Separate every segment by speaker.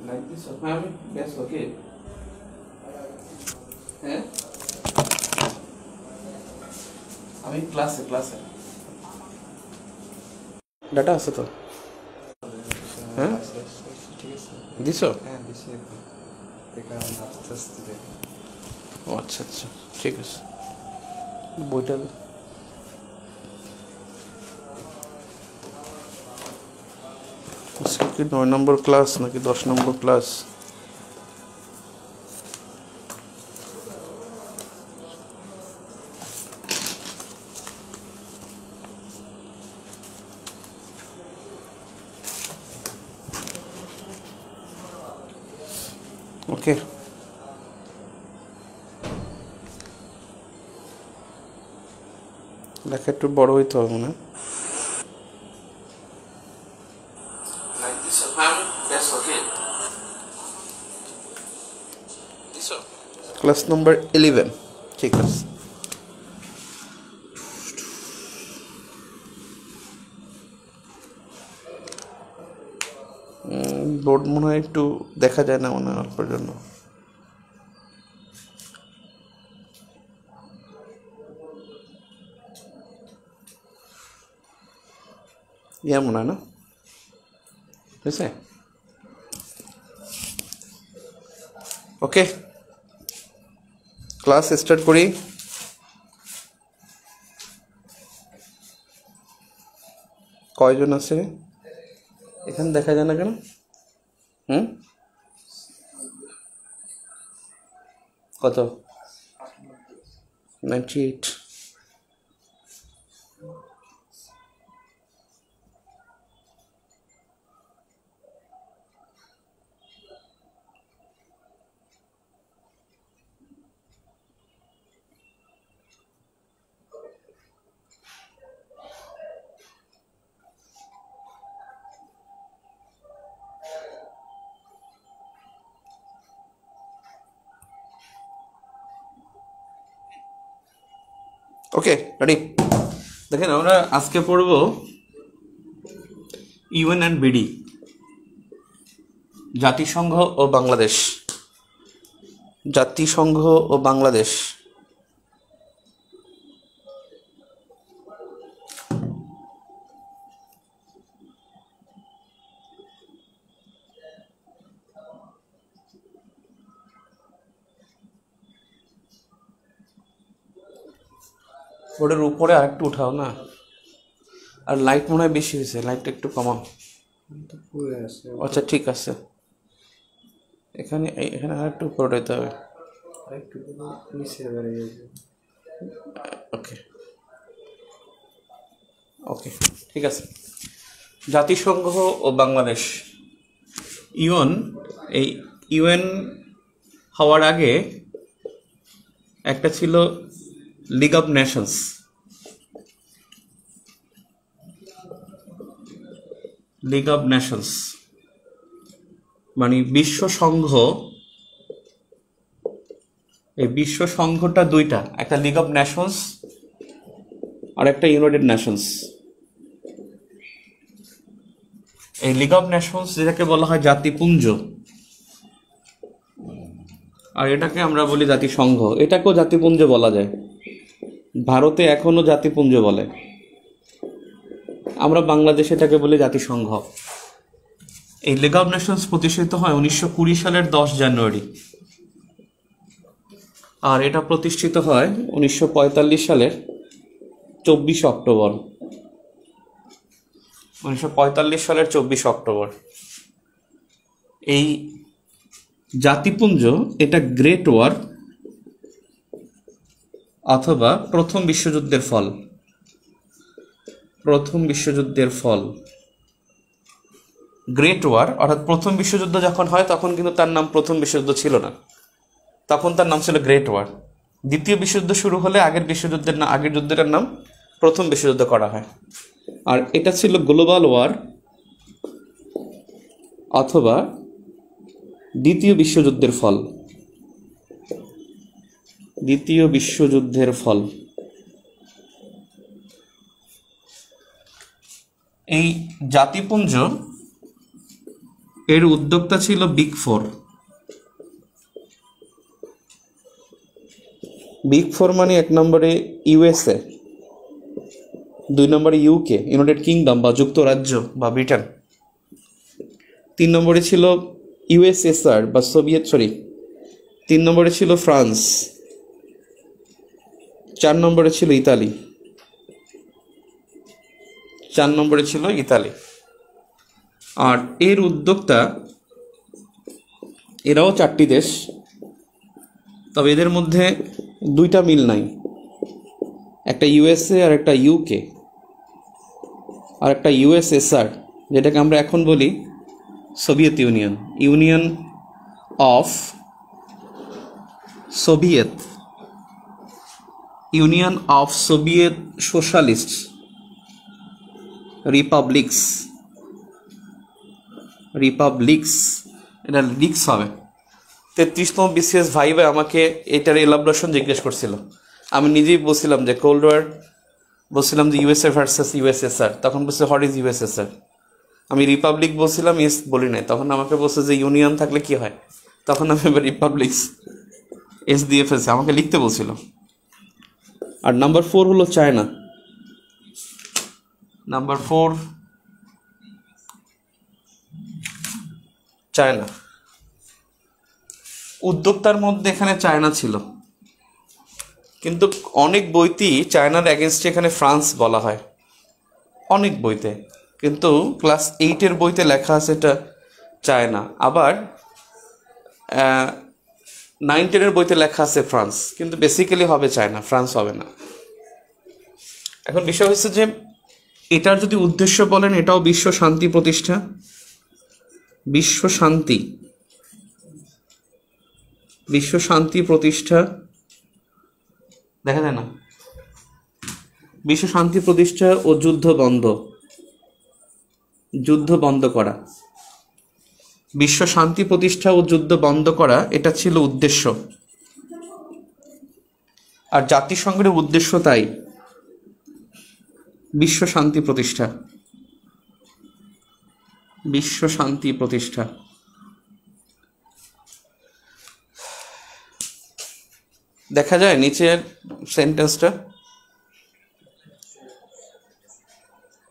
Speaker 1: Like this, হ্যাঁ আমি বেশ ওকে হ্যাঁ আমি ক্লাসে ডাটা আছে তো হ্যাঁ দিছো
Speaker 2: হ্যাঁ বেশি দেখা আস্তে আস্তে
Speaker 1: ও আচ্ছা আচ্ছা ঠিক আছে বইটা আজকে কি 9 নম্বর ক্লাস নাকি 10 নম্বর ক্লাস ওকে লেখা একটু বড় হইতে হবে মনে ক্লাস নাম্বার 11 ঠিক আছে বোর্ড মনে হয় একটু দেখা যায় না মনে হয় অল্পের জন্য ইয়া মনে হয় না হয়েছে ওকে ক্লাস স্টার্ট করি কয়জন আছে এখানে দেখা যায় না কেন কত 98 ওকে রেডি দেখেন আমরা আজকে পড়ব ইউএন অ্যান্ড বিডি জাতিসংঘ ও বাংলাদেশ বোর্ডের উপরে আরেকটু উঠাও না আর লাইট মনে হয় বেশি হয়েছে লাইটটা একটু কমাও আচ্ছা ঠিক আছে এখানে আরেকটু উপরে উঠাইতে হবে ওকে ওকে ঠিক আছে জাতিসংঘ ও বাংলাদেশ ইউএন হওয়ার আগে একটা ছিল লিগ অফ নেশনস মানে বিশ্ব সংঘ এই বিশ্ব সংঘটা দুইটা একটা লিগ অফ নেশনস আর একটা ইউনাইটেড নেশনস এই লিগ অফ নেশনস যেটাকে বলা হয় জাতিপুঞ্জ আর এটাকে আমরা বলি জাতিসংঘ এটাকেও জাতিপুঞ্জ বলা যায় ভারতে এখনো জাতিপুঞ্জ বলে আমরা বাংলাদেশে এটাকে বলি জাতিসংঘ এই লিগ অফ নেশনস প্রতিষ্ঠিত হয় 1920 সালের 10 জানুয়ারি আর এটা প্রতিষ্ঠিত হয় 1945 সালের 24 অক্টোবর 1945 সালের 24 অক্টোবর এই জাতিপুঞ্জ এটা গ্রেট ওয়ার অথবা প্রথম বিশ্বযুদ্ধের ফল গ্রেট ওয়ার অর্থাৎ প্রথম বিশ্বযুদ্ধ যখন হয় তখন কিন্তু তার নাম প্রথম বিশ্বযুদ্ধ ছিল না তখন তার নাম ছিল গ্রেট ওয়ার দ্বিতীয় বিশ্বযুদ্ধ শুরু হলে আগের যুদ্ধের নাম প্রথম বিশ্বযুদ্ধ করা হয় আর এটা ছিল গ্লোবাল ওয়ার অথবা দ্বিতীয় বিশ্বযুদ্ধের ফল এই জাতিপুঞ্জ এর উদ্যোক্তা ছিল বিগ ফোর। বিগ ফোর মানে 1 নম্বরে ইউএসএ, 2 নম্বরে ইউকে ইউনাইটেড কিংডম বা যুক্তরাজ্য বা ব্রিটেন, 3 নম্বরে ছিল ইউএসএসআর বা সোভিয়েত 3 নম্বরে ছিল ফ্রান্স, 4 নম্বরে ছিল ইতালি, 4 নম্বরে ছিল ইতালি। আর এর উদ্যোক্তা এরাও 4টি দেশ, তবে এদের মধ্যে 2টা মিল নাই, একটা ইউএসএ আর একটা ইউকে, আর একটা ইউএসএসআর যেটাকে আমরা এখন বলি Soviet union, union of Soviet, union of Soviet socialist republics, এটা লিক্স হবে। 33তম বিসিএস ভাইবে আমাকে এটার এলাবোরেশন জিজ্ঞেস করছিল, আমি নিজেই বলছিলাম যে কোল্ড ওয়ার, বলছিলাম যে ইউএসএ ভার্সেস ইউএসএসআর, তখন বলছে হোয়াট ইজ ইউএসএসআর, আমি রিপাবলিক বলছিলাম, ইয়েস বলি নাই, তখন আমাকে বলছে যে ইউনিয়ন থাকলে কি হয়, তখন আমি রিপাবলিক্স এস দিয়ে ফেলছি, আমাকে লিখতে বলছিল। আর নাম্বার 4 হলো চায়না। Number 4 China. উদ্যোক্তার মধ্যে এখানে চায়না ছিল, কিন্তু অনেক বইতেই চায়নার অ্যাগেনস্টে এখানে ফ্রান্স বলা হয়, অনেক বইতে, কিন্তু ক্লাস 8-এর বইতে লেখা আছে এটা চায়না, আবার 9-10-এর বইতে লেখা আছে ফ্রান্স, কিন্তু বেসিক্যালি হবে চায়না, ফ্রান্স হবে না। এখন বিষয় হচ্ছে যে এটার যদি উদ্দেশ্য বলেন, এটাও বিশ্ব শান্তি প্রতিষ্ঠা, বিশ্ব শান্তি প্রতিষ্ঠা, দেখা যায় না, বিশ্ব শান্তি প্রতিষ্ঠা ও যুদ্ধ বন্ধ করা, বিশ্ব শান্তি প্রতিষ্ঠা ও যুদ্ধ বন্ধ করা, এটা ছিল উদ্দেশ্য। আর জাতিসংঘের উদ্দেশ্য তাই, বিশ্ব শান্তি প্রতিষ্ঠা। দেখা যায় নিচের সেন্টেন্সটা,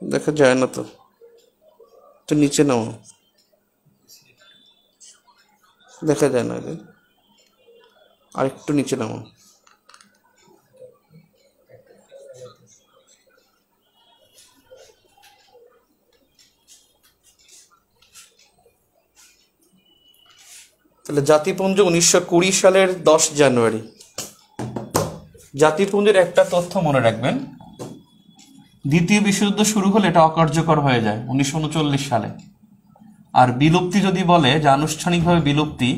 Speaker 1: দেখা যায় না তো, তো নিচে নাও, দেখা যায় না, আরেকটু নিচে নামো। তাহলে জাতিপুঞ্জ 1920 সালের 10 জানুয়ারি। জাতিপুঞ্জের একটা তথ্য মনে রাখবেন, দ্বিতীয় বিশ্বযুদ্ধ শুরু হলে এটা অকার্যকর হয়ে যায় 1939 সালে। আর বিলুপ্তি যদি বলে, যে আনুষ্ঠানিকভাবে বিলুপ্তি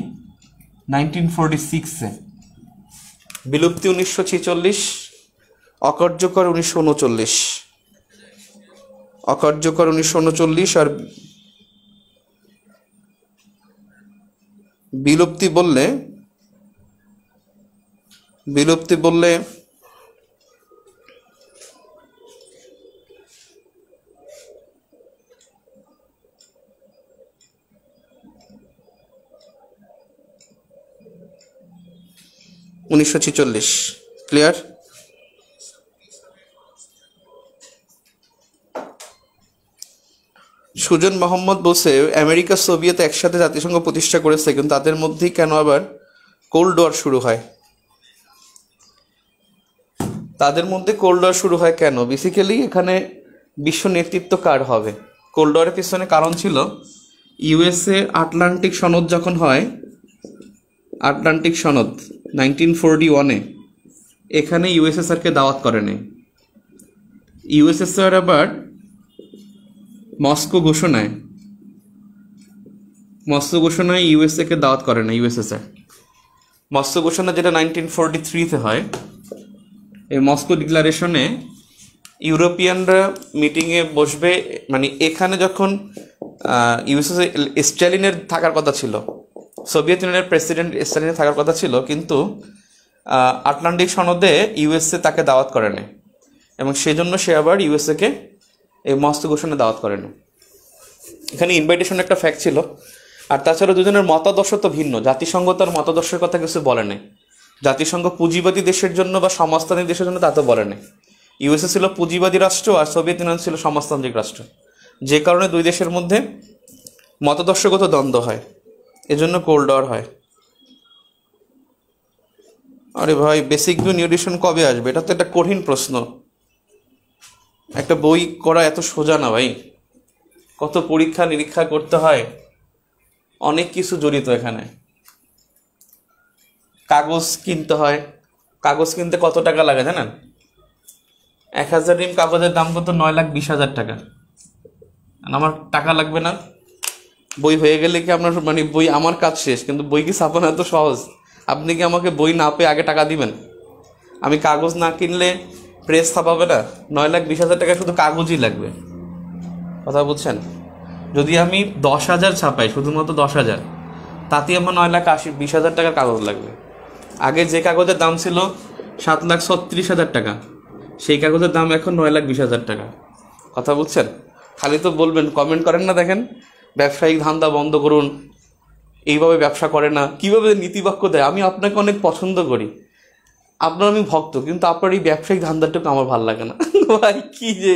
Speaker 1: 1946-এ, বিলুপ্তি 1946, অকার্যকর 1939, আর বিলুপ্তি বললে 1946। ক্লিয়ার? সুজন মোহাম্মদ বলছে আমেরিকা সোভিয়েত একসাথে জাতিসংঘ প্রতিষ্ঠা করেছে, কিন্তু তাদের মধ্যেই কেন আবার কোল্ড ওয়ার শুরু হয়? তাদের মধ্যে কোল্ড ওয়ার শুরু হয় কেন? বেসিক্যালি এখানে বিশ্ব নেতৃত্ব কার হবে? কোল্ড ওয়ারের পিছনে কারণ ছিল ইউএসএ আটলান্টিক সনদ যখন হয়, আটলান্টিক সনদ 1941-এ, এখানে ইউএসএসআরকে দাওয়াত করে নেই। ইউএসএসআর আবার মস্কো ঘোষণায় ইউএসএ-কে দাওয়াত করে না ইউএসএসআর। মস্কো ঘোষণা যেটা 1943-তে হয়, এই মস্কো ডিক্লারেশনে ইউরোপিয়ানরা মিটিংয়ে বসবে, মানে এখানে যখন ইউএসএসআর স্ট্যালিনের থাকার কথা ছিল, সোভিয়েত ইউনিয়নের প্রেসিডেন্ট স্ট্যালিনের থাকার কথা ছিল, কিন্তু আটলান্টিক সনদে ইউএসএ তাকে দাওয়াত করে না, এবং সেজন্য সে আবার ইউএসএ-কে এই মস্কো ঘোষণায় দাওয়াত করে না। এখানে ইনভাইটেশন একটা ফ্যাক্ট ছিল, আর তাছাড়া দুজনের মতাদর্শ তো ভিন্ন। জাতিসংঘ তার মতাদর্শের কথা কিছু বলে নাই। জাতিসংঘ পুঁজিবাদী দেশের জন্য বা সমাজতান্ত্রিক দেশের জন্য তা তো বলে নাই। ইউএসএ ছিল পুঁজিবাদী রাষ্ট্র আর সোভিয়েত ইউনিয়ন ছিল সমাজতান্ত্রিক রাষ্ট্র, যে কারণে দুই দেশের মধ্যে মতাদর্শগত দ্বন্দ্ব হয়, এজন্য কোল্ড ওয়ার হয়। আরে ভাই, বেসিক নিউট্রিশন কবে আসবে? এটা তো একটা কঠিন প্রশ্ন। একটা বই করা এত সোজা না ভাই, কত পরীক্ষা নিরীক্ষা করতে হয়, অনেক কিছু জড়িত এখানে। কাগজ কিনতে হয়, কাগজ কিনতে কত টাকা লাগে জানেন? 1000 রিম কাগজের দাম কত? 9,20,000 টাকা। আমার টাকা লাগবে না? বই হয়ে গেলে কি আপনার মানে বই আমার কাজ শেষ, কিন্তু বই কি ছাপানো এত সহজ? আপনি কি আমাকে বই না পেয়ে আগে টাকা দিবেন? আমি কাগজ না কিনলে প্রেস ছাপাবে না? 9,20,000 টাকা শুধু কাগজই লাগবে, কথা বুঝছেন? যদি আমি 10,000 ছাপাই, শুধুমাত্র 10,000, তাতেই আমার 9,20,000 টাকার কাগজ লাগবে। আগে যে কাগজের দাম ছিল 7,36,000 টাকা, সেই কাগজের দাম এখন 9,20,000 টাকা, কথা বুঝছেন? খালি তো বলবেন, কমেন্ট করেন না, দেখেন ব্যবসায়িক ধান্দা বন্ধ করুন, এইভাবে ব্যবসা করে না, কীভাবে নীতিবাক্য দেয়। আমি আপনাকে অনেক পছন্দ করি, আপনার আমি ভক্ত, কিন্তু আপনার এই ব্যবসায়িক ধান্দাটুকু আমার ভালো লাগে না। ভাই কি যে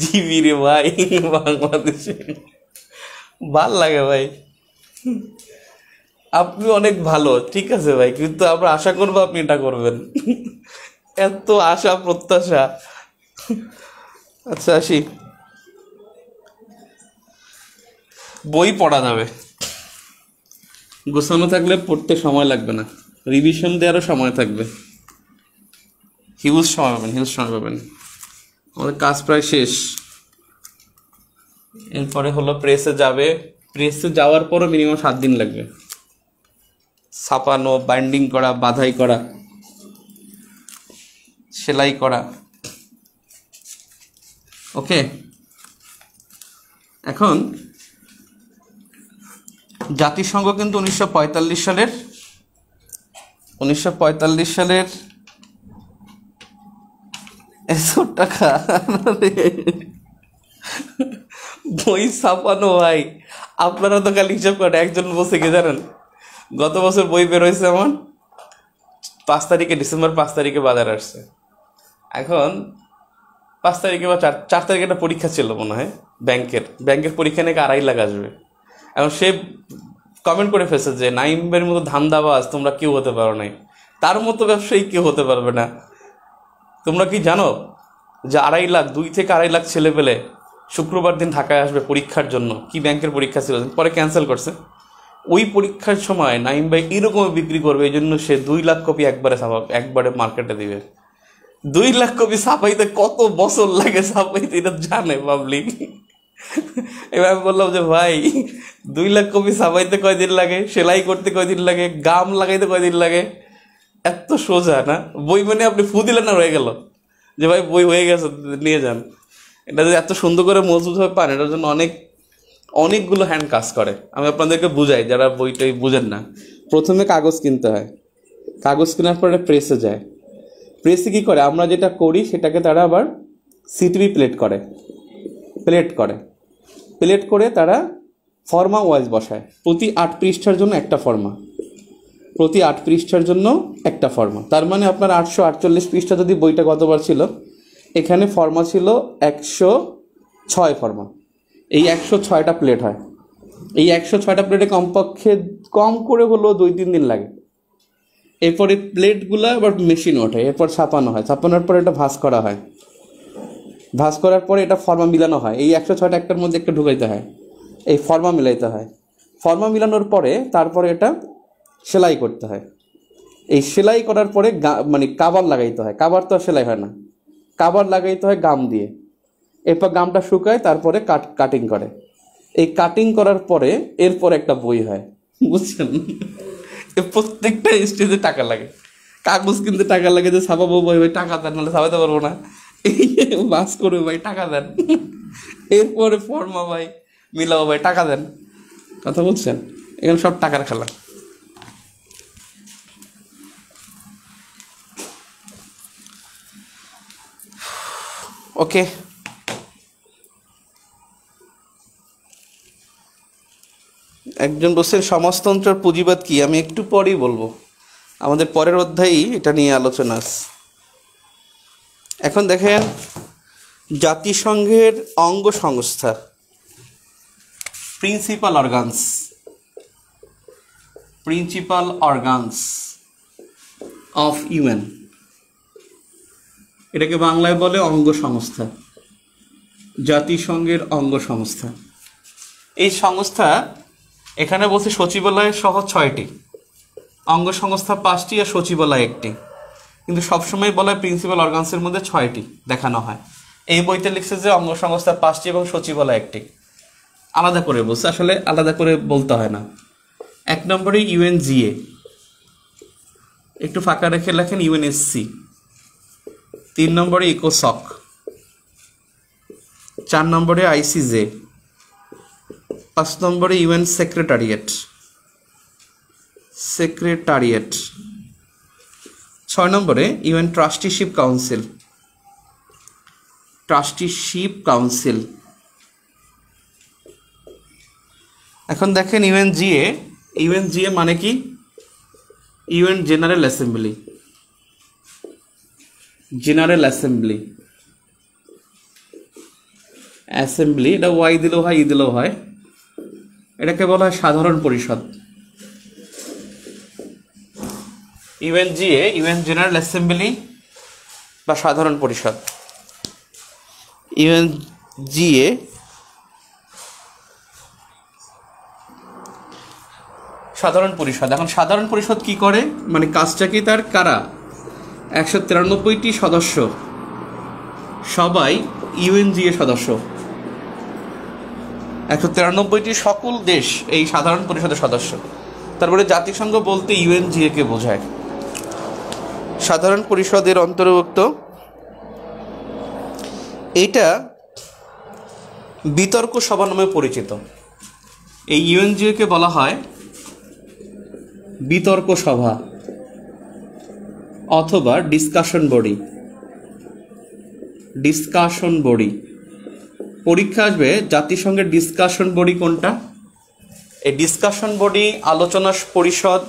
Speaker 1: জীবী রে ভাই বাংলাদেশে, ভাল লাগে ভাই। আপনি অনেক ভালো, ঠিক আছে ভাই, কিন্তু আমরা আশা করবো আপনি এটা করবেন। এত আশা প্রত্যাশা। আচ্ছা আসি, বই পড়া যাবে, গোছানো থাকলে পড়তে সময় লাগবে না, রিভিশন দেওয়ারও সময় থাকবে, হিউজ সময় পাবেন, হিউজ সময় পাবেন। আমাদের কাজ প্রায় শেষ। এরপরে হলো প্রেসে যাবে, প্রেসে যাওয়ার পরও মিনিমাম 7 দিন লাগবে, ছাপানো, বাইন্ডিং করা, বাধাই করা, সেলাই করা। ওকে, এখন জাতিসংঘ কিন্তু 1945 সালের এত টাকা বই ছাপানো ভাই, আপনারা তো খালি হিসাব করেন একজন বসে কে জানেন? গত বছর বই বের হয়েছে আমার 5 তারিখে, ডিসেম্বর 5 তারিখে বাজার আসছে। এখন 5 তারিখে বা 4 তারিখে একটা পরীক্ষা ছিল মনে হয়, ব্যাংকের পরীক্ষা নাকি 2.5 লাখ আসবে। এখন সে কমেন্ট করে ফেলছে যে নাইমের মতো ধান্দাবাজ তোমরা কেউ হতে পারো নাই, তার মতো ব্যবসায়ী কেউ হতে পারবে না। তোমরা কি জানো যে 2 থেকে 2.5 লাখ ছেলে পেলে শুক্রবার দিন ঢাকায় আসবে পরীক্ষার জন্য? কি ব্যাংকের পরীক্ষা ছিল, পরে ক্যান্সেল করছে। ওই পরীক্ষার সময় নাইম ভাই এরকম বিক্রি করবে, এই জন্য সে 2 লাখ কপি একবারে মার্কেটে দিবে। 2 লাখ কপি ছাপাইতে কত বছর লাগে ছাপাইতে, এটা জানে পাবলিক। এবার আমি বললাম যে ভাই 2 লাখ কপি ছাপাইতে কয়দিন লাগে, সেলাই করতে কয়দিন লাগে, গাম লাগাইতে কয়দিন লাগে? এত সোজা না? বই মানে আপনি ফু দিলেন না হয়ে গেল, যে ভাই বই হয়ে গেছে নিয়ে যান। এটা যদি এত সুন্দর করে মজবুতভাবে পান, এটার জন্য অনেকগুলো হ্যান্ড কাজ করে। আমি আপনাদেরকে বুঝাই যারা বইটাই বুঝেন না। প্রথমে কাগজ কিনতে হয়, কাগজ কেনার পরে প্রেসে যায়, প্রেসে কী করে, আমরা যেটা করি সেটাকে তারা আবার সিটিভি প্লেট করে তারা ফর্মা ওয়াইজ বসায়। প্রতি 8 পৃষ্ঠার জন্য একটা ফর্মা, তার মানে আপনার 848 পৃষ্ঠা যদি বইটা গতবার ছিল, এখানে ফর্মা ছিল 106 ফর্মা। এই 106টা প্লেট হয়, এই 106টা প্লেটে কমপক্ষে কম করে হলেও 2-3 দিন লাগে। এরপরে প্লেটগুলো আবার মেশিন ওঠে, এরপর ছাপানো হয়, ছাপানোর পর এটা ভাঁজ করা হয়, ভাঁজ করার পরে এটা ফর্মা মিলানো হয়। এই 106টা একটার মধ্যে একটা ঢুকাইতে হয়, এই ফর্মা মিলাইতে হয়। ফর্মা মিলানোর পরে তারপরে এটা সেলাই করতে হয়। এই সেলাই করার পরে মানে কাভার লাগাইতে হয়, কাভার তো আর সেলাই হয় না, কাভার লাগাইতে হয় গাম দিয়ে। এরপর গামটা শুকায়, তারপরে কাটিং করে। এই কাটিং করার পরে এরপর একটা বই হয়, বুঝছেন? প্রত্যেকটা স্টেজে টাকা লাগে, কাগজ কিনতে টাকা লাগে, যে ছাপাবো বই, ভাই টাকা দেন, নাহলে ছাপাতে পারবো না। এই বাস করবে ভাই, টাকা দেন। এরপরে ফর্মা ভাই মিলাও ভাই, টাকা দেন, কথা বলছেন? এখানে সব টাকার খেলা। ওকে, একজন বলছেন সমাজতন্ত্রের পুঁজিবাদ কি, আমি একটু পরেই বলবো, আমাদের পরের অধ্যায়েই এটা নিয়ে আলোচনা আছে। এখন দেখেন জাতিসংঘের অঙ্গ সংস্থা, প্রিন্সিপাল অর্গানস অফ ইউএন, এটাকে বাংলায় বলে অঙ্গ সংস্থা, জাতিসংঘের অঙ্গ সংস্থা। এই সংস্থা এখানে বলছে সচিবালয় সহ 6টি, অঙ্গ সংস্থা 5টি আর সচিবালয় 1টি, কিন্তু সবসময় বলা হয় প্রিন্সিপাল অর্গানসের মধ্যে 6টি দেখানো হয়। এই বইতে লিখছে যে অঙ্গ সংস্থা 5টি এবং সচিবালয় 1টি, আলাদা করে বলছে, আসলে আলাদা করে বলতে হয় না। 1 নম্বরে ইউএনজিএ, একটু ফাঁকা রেখে লেখেন ইউএনএসসি। 3 নম্বরে ইকোসক, 4 নম্বরে আইসিজে, 5 নম্বরে ইউএন সেক্রেটারিয়েট, 6 নম্বরে ইউএন ট্রাস্টিশিপ কাউন্সিল। এখন দেখেন ইউএনজিএ মানে কি? ইউএন জেনারেল অ্যাসেম্বলি, এটা ওয়াই দিলেও হয় ই দিলেও হয়, এটাকে বলা হয় সাধারণ পরিষদ। ইউএনজিএ, ইউএন জেনারেল অ্যাসেম্বলি বা সাধারণ পরিষদ। ইউএনজিএ সাধারণ পরিষদ। এখন সাধারণ পরিষদ কি করে, মানে কাজটা কি তার, কারা 193টি সদস্য, সবাই ইউএনজিএ সদস্য। 193টি সকল দেশ এই সাধারণ পরিষদের সদস্য। তারপরে জাতিসংঘ বলতে ইউএনজিএ কে বোঝায়। সাধারণ পরিষদের অন্তর্ভুক্ত, এটা বিতর্ক সভা নামে পরিচিত। এই ইউএনজিএ কে বলা হয় বিতর্ক সভা অথবা ডিসকাশন বডি। পরীক্ষা আসবে জাতিসংঘের ডিসকাশন বডি কোনটা? এই ডিসকাশন বডি, আলোচনা পরিষদ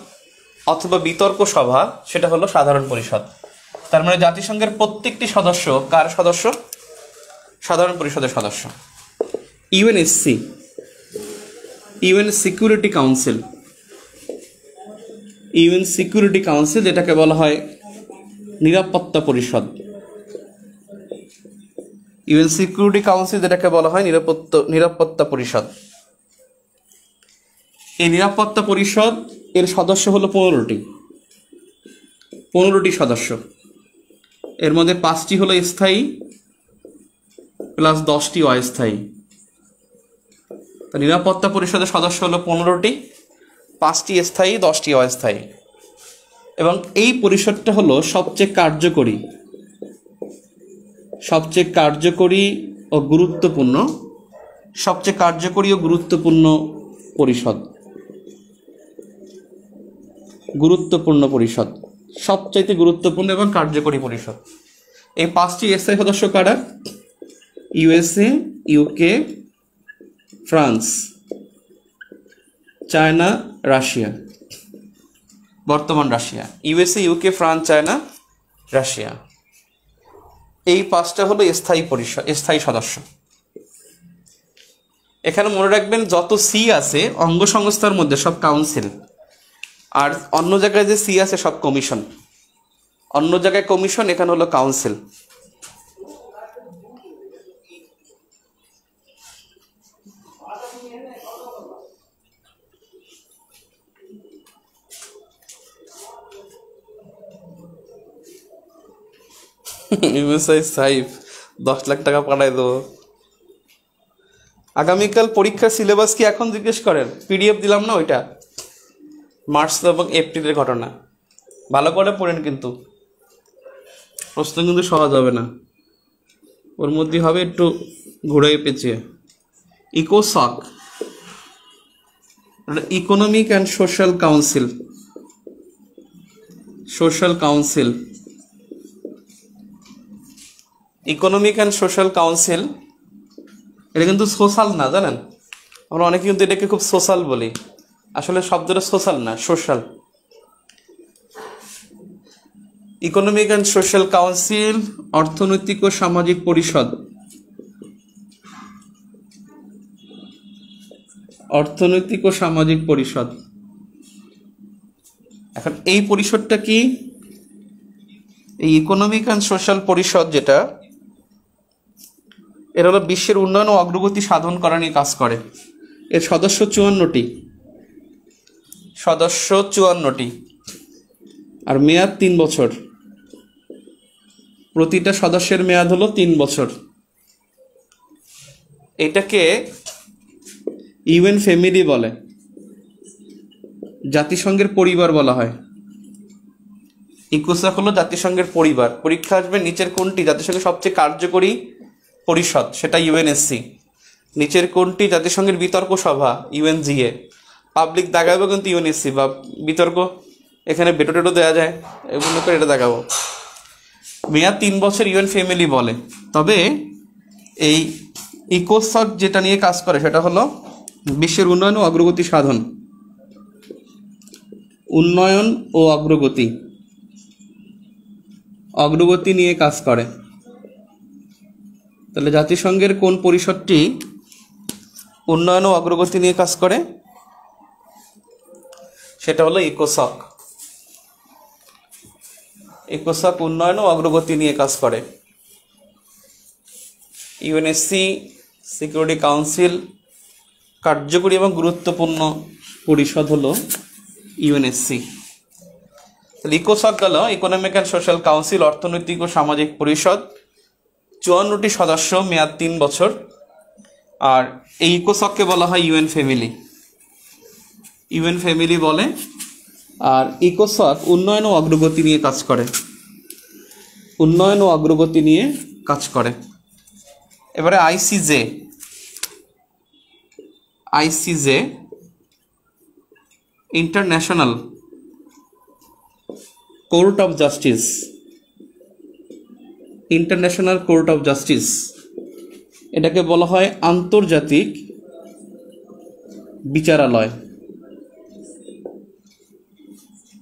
Speaker 1: অথবা বিতর্ক সভা, সেটা হলো সাধারণ পরিষদ। তার মানে জাতিসংঘের প্রত্যেকটি সদস্য কার সদস্য? সাধারণ পরিষদের সদস্য। ইউএনএসসি, ইউএন সিকিউরিটি কাউন্সিল, যেটাকে বলা হয় নিরাপত্তা পরিষদ। ইউএন সিকিউরিটি কাউন্সিল যেটাকে বলা হয় নিরাপত্তা পরিষদ। এই নিরাপত্তা পরিষদ এর সদস্য হলো 15টি সদস্য। এর মধ্যে 5টি হলো স্থায়ী প্লাস 10টি অস্থায়ী। নিরাপত্তা পরিষদের সদস্য হলো 15টি, 5টি স্থায়ী, 10টি অস্থায়ী। এবং এই পরিষদটা হলো সবচেয়ে কার্যকরী ও গুরুত্বপূর্ণ পরিষদ। সবচাইতে গুরুত্বপূর্ণ এবং কার্যকরী পরিষদ। এই 5টি স্থায়ী সদস্য কারা? USA, UK, France, China, Russia, বর্তমান Russia. USA, UK, France, China, Russia, এই 5টা হলো স্থায়ী সদস্য। এখানে মনে রাখবেন যত সি আছে অঙ্গ সংস্থার মধ্যে সব কাউন্সিল, আর অন্য জায়গায় যে সি আছে সব কমিশন। অন্য জায়গায় কমিশন, এখানে হলো কাউন্সিল। সাইফ 10 লাখ টাকা পাঠাই দেবো। আগামীকাল পরীক্ষার সিলেবাস কি এখন জিজ্ঞেস করেন? পিডিএফ দিলাম না, ওইটা মার্চ এবং এপ্রিলের ঘটনা। ভালো করে পড়েন, কিন্তু প্রশ্ন কিন্তু সহজ হবে না, ওর মধ্যে হবে একটু ঘুরে পেঁচিয়ে। ইকোসক, economic and social council. Economic and social council, এটা কিন্তু সোশ্যাল না, জানেন? আমরা অনেকে কিন্তু এটাকে খুব সোশ্যাল বলি। আসলে শব্দটা সোশ্যাল না, social. Economic and social council, অর্থনৈতিক ও সামাজিক পরিষদ। অর্থনৈতিক ও সামাজিক পরিষদ। এখন এই পরিষদটা কি? এই ইকোনমিক অ্যান্ড সোশ্যাল পরিষদ যেটা, এর হলো বিশ্বের উন্নয়ন ও অগ্রগতি সাধন করা নিয়ে কাজ করে। এর সদস্য 54টি, সদস্য 54টি, আর মেয়াদ 3 বছর। প্রতিটা সদস্যের মেয়াদ হলো 3 বছর। এটাকে ইউএন ফ্যামিলি বলে, জাতিসংঘের পরিবার বলা হয়। ইকোসক হলো জাতিসংঘের পরিবার। পরীক্ষা আসবে নিচের কোনটি জাতিসংঘের সবচেয়ে কার্যকরী পরিষদ, সেটা ইউএনএসসি। নিচের কোনটি জাতিসংঘের বিতর্ক সভা, ইউএনজিএ। পাবলিক দেখাবো কিন্তু ইউএনএসসি, বা বিতর্ক এখানে বেটো টেটো দেওয়া যায়, এগুলো করে এটা দেখাবো। মেয়াদ 3 বছর ইউএন ফ্যামিলি বলে। তবে এই ইকোসক যেটা নিয়ে কাজ করে সেটা হলো বিশ্বের উন্নয়ন ও অগ্রগতি সাধন। উন্নয়ন ও অগ্রগতি, অগ্রগতি নিয়ে কাজ করে। তাহলে জাতিসংঘের কোন পরিষদটি উন্নয়ন ও অগ্রগতি নিয়ে কাজ করে? সেটা হলো ইকোসক। ইকোসক উন্নয়ন ও অগ্রগতি নিয়ে কাজ করে। ইউএনএসসি সিকিউরিটি কাউন্সিল কার্যকরী এবং গুরুত্বপূর্ণ পরিষদ হলো ইউএনএসসি। তাহলে ইকোসক গেল ইকোনমিক অ্যান্ড সোশ্যাল কাউন্সিল, অর্থনৈতিক ও সামাজিক পরিষদ, 54টি সদস্য, মেয়াদ 3 বছর। আর এই ইকোসককে বলা হয় ইউএন ফ্যামিলি, ইউএন ফ্যামিলি বলে। আর ইকোসক উন্নয়ন ও অগ্রগতি নিয়ে কাজ করে, উন্নয়ন ও অগ্রগতি নিয়ে কাজ করে। এবারে ICJ, ICJ international court of justice, international court of justice, এটাকে বলা হয় আন্তর্জাতিক বিচারালয়।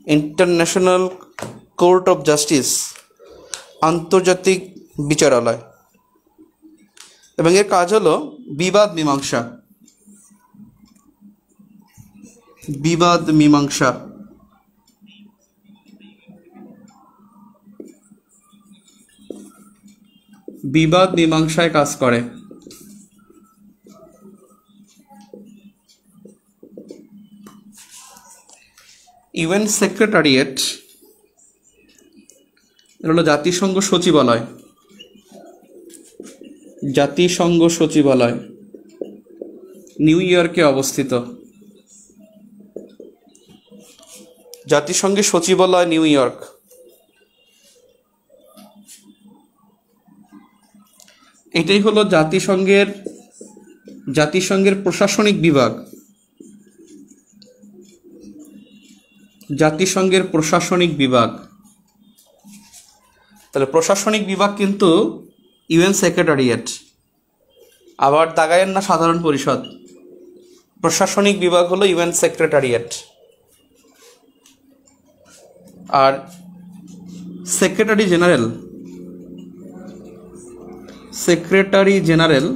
Speaker 1: ইন্টারন্যাশনাল কোর্ট অফ জাস্টিস, আন্তর্জাতিক বিচারালয়। এবং এর কাজ হলো বিবাদ মীমাংসা, বিবাদ মীমাংসা। বিবাদ মীমাংসায় কাজ করে। ইউএন সেক্রেটারিয়েট, এটা হলো জাতিসংঘ সচিবালয়, জাতিসংঘ সচিবালয় নিউ ইয়র্কে অবস্থিত। জাতিসংঘের সচিবালয় নিউ ইয়র্ক। এটাই হলো জাতিসংঘের প্রশাসনিক বিভাগ, জাতিসংঘের প্রশাসনিক বিভাগ। তাহলে প্রশাসনিক বিভাগ কিন্তু ইউএন সেক্রেটারিয়েট, আবার দাগায়ের না সাধারণ পরিষদ। প্রশাসনিক বিভাগ হলো ইউএন সেক্রেটারিয়েট। আর সেক্রেটারি জেনারেল, সেক্রেটারি জেনারেল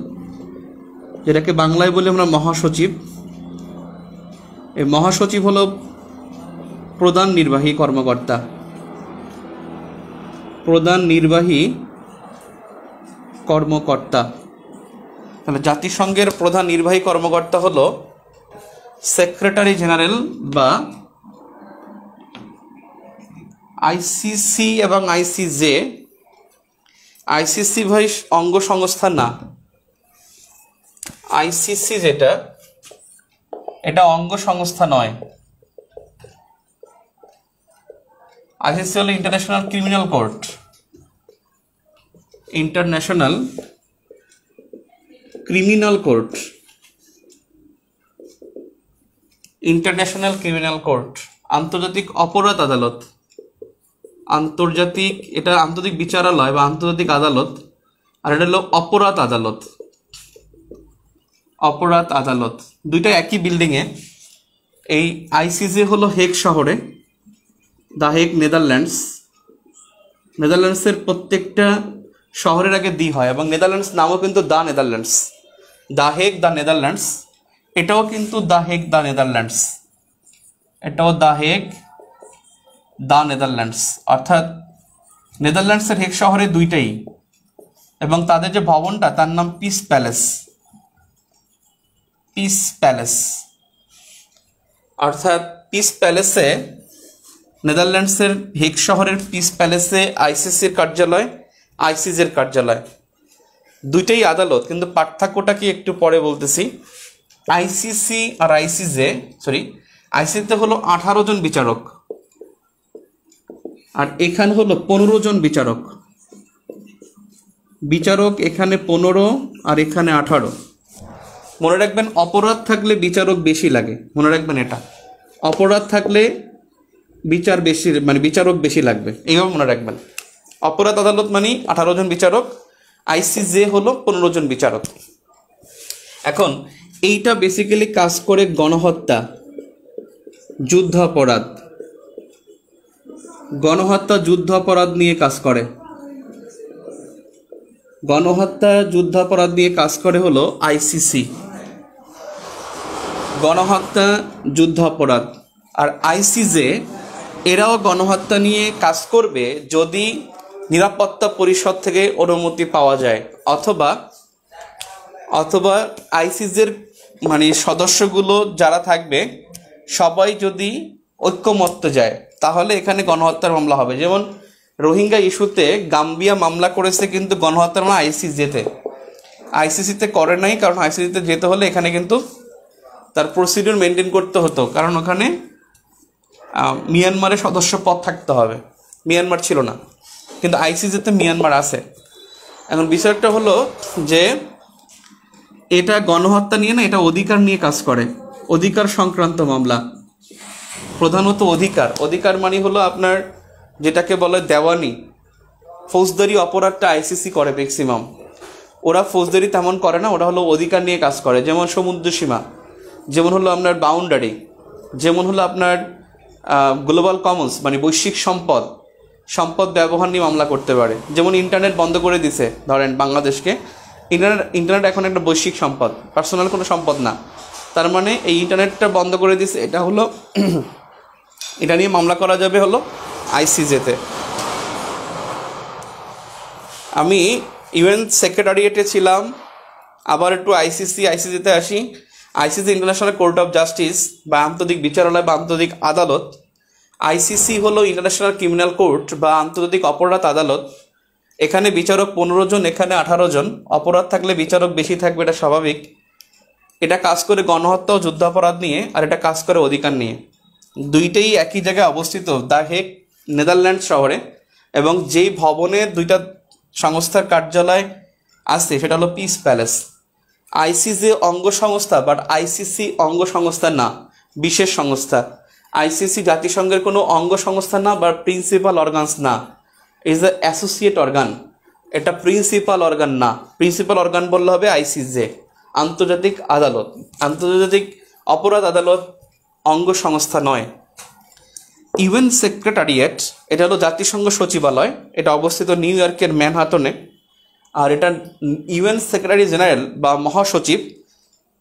Speaker 1: যেটাকে বাংলায় বলি আমরা মহাসচিব, এই মহাসচিব হলো প্রধান নির্বাহী কর্মকর্তা, প্রধান নির্বাহী কর্মকর্তা। তাহলে জাতিসংঘের প্রধান নির্বাহী কর্মকর্তা হলো সেক্রেটারি জেনারেল বা আইসিসি এবং আইসিজে। আইসিসি ভাই অঙ্গ সংস্থা না, আইসিসি যেটা এটা অঙ্গ সংস্থা নয়। আইসিসি হলো international criminal court, international criminal court, international criminal court, আন্তর্জাতিক অপরাধ আদালত। আন্তর্জাতিক, এটা আন্তর্জাতিক বিচারালয় বা আন্তর্জাতিক আদালত, আর এটা হলো অপরাধ আদালত, অপরাধ আদালত। দুইটা একই বিল্ডিংয়ে, এই আইসিজে হলো হেগ শহরে, দ্য হেগ নেদারল্যান্ডস। নেদারল্যান্ডসের প্রত্যেকটা শহরের আগে দি হয়, এবং নেদারল্যান্ডস নামও কিন্তু the Netherlands, the Hague the Netherlands. এটাও কিন্তু দ্য হেগ দ্য নেদারল্যান্ডস, এটাও দ্য হেগ দ্য নেদারল্যান্ডস, অর্থাৎ নেদারল্যান্ডসের হেগ শহরে দুইটাই। এবং তাদের যে ভবনটা তার নাম পিস প্যালেস, পিস প্যালেস। অর্থাৎ পিস প্যালেসে, নেদারল্যান্ডসের হেগ শহরের পিস প্যালেসে আইসিসির কার্যালয়, আইসিজের কার্যালয়, দুইটাই আদালত। কিন্তু পার্থক্যটা কি একটু পরে বলতেছি। আইসিসি আর আইসিজে, আইসিসিতে হলো 18 জন বিচারক, আর এখানে হলো 15 জন বিচারক। বিচারক এখানে 15 আর এখানে 18। মনে রাখবেন, অপরাধ থাকলে বিচারক বেশি লাগে, মনে রাখবেন এটা। অপরাধ থাকলে বিচারক বেশি লাগবে, এইভাবে মনে রাখবেন। অপরাধ আদালত মানে 18 জন বিচারক, আইসিজে হলো 15 জন বিচারক। এখন এইটা বেসিক্যালি কাজ করে গণহত্যা, যুদ্ধাপরাধ, গণহত্যা যুদ্ধাপরাধ নিয়ে কাজ করে। গণহত্যা যুদ্ধাপরাধ নিয়ে কাজ করে হলো আইসিসি, গণহত্যা যুদ্ধাপরাধ। আর আইসিজে এরাও গণহত্যা নিয়ে কাজ করবে যদি নিরাপত্তা পরিষদ থেকে অনুমতি পাওয়া যায়, অথবা আইসিজের সদস্যগুলো যারা থাকবে সবাই যদি ঐক্যমত্য যায়, তাহলে এখানে গণহত্যার মামলা হবে। যেমন রোহিঙ্গা ইস্যুতে গাম্বিয়া মামলা করেছে, কিন্তু গণহত্যার মামলা আইসিসিতে করে নাই, কারণ আইসিসিতে যেতে হলে এখানে কিন্তু তার প্রসিডিউর মেনটেন করতে হতো, কারণ ওখানে মিয়ানমারের সদস্য পদ থাকতে হবে। মিয়ানমার ছিল না, কিন্তু আইসিসিতে মিয়ানমার আছে। এখন বিষয়টা হলো যে এটা গণহত্যা নিয়ে না, এটা অধিকার নিয়ে কাজ করে, অধিকার সংক্রান্ত মামলা, প্রধানত অধিকার মানে হলো আপনার যেটাকে বলে দেওয়ানি। ফৌজদারি অপরাধটা আইসিসি করে ম্যাক্সিমাম, ওরা ফৌজদারি তেমন করে না, ওরা হলো অধিকার নিয়ে কাজ করে। যেমন সমুদ্র সীমা, যেমন হলো আপনার বাউন্ডারি, যেমন হলো আপনার গ্লোবাল কমন্স বৈশ্বিক সম্পদ ব্যবহার নিয়ে মামলা করতে পারে। যেমন ইন্টারনেট বন্ধ করে দিছে ধরেন বাংলাদেশকে, ইন্টারনেট এখন একটা বৈশ্বিক সম্পদ, পার্সোনাল কোনো সম্পদ না। তার মানে এই ইন্টারনেটটা বন্ধ করে দিছে, এটা হলো এটা নিয়ে মামলা করা যাবে হলো আইসিজেতে। আমি ইউএন সেক্রেটারিয়েটে ছিলাম, আবার একটু আইসিজিতে আসি। ICC international court of justice বা আন্তর্জাতিক বিচারালয় বা আন্তর্জাতিক আদালত। আইসিসি হলো ইন্টারন্যাশনাল ক্রিমিনাল কোর্ট বা আন্তর্জাতিক অপরাধ আদালত। এখানে বিচারক 15 জন, এখানে 18 জন। অপরাধ থাকলে বিচারক বেশি থাকবে, এটা স্বাভাবিক। এটা কাজ করে গণহত্যা ও যুদ্ধাপরাধ নিয়ে, আর এটা কাজ করে অধিকার নিয়ে। দুইটাই একই জায়গায় অবস্থিত, দ্য হেগ নেদারল্যান্ডস শহরে। এবং যেই ভবনে দুইটা সংস্থার কার্যালয় আছে সেটা হলো পিস প্যালেস। আইসিজে অঙ্গ সংস্থা, বাট আইসিসি অঙ্গ সংস্থা না, বিশেষ সংস্থা। আইসিসি জাতিসংঘের কোনো অঙ্গ সংস্থা না বা প্রিন্সিপাল অর্গানস না, ইজ এ অ্যাসোসিয়েট অর্গান। এটা প্রিন্সিপাল অর্গান না, প্রিন্সিপাল অর্গান বললে হবে আইসিজে, আন্তর্জাতিক আদালত, আন্তর্জাতিক অপরাধ আদালত অঙ্গ সংস্থা নয়। ইউএন সেক্রেটারিয়েট, এটা হলো জাতিসংঘ সচিবালয়, এটা অবস্থিত নিউ ইয়র্কের ম্যানহাটনে। আর এটা ইউএন সেক্রেটারি জেনারেল বা মহাসচিব,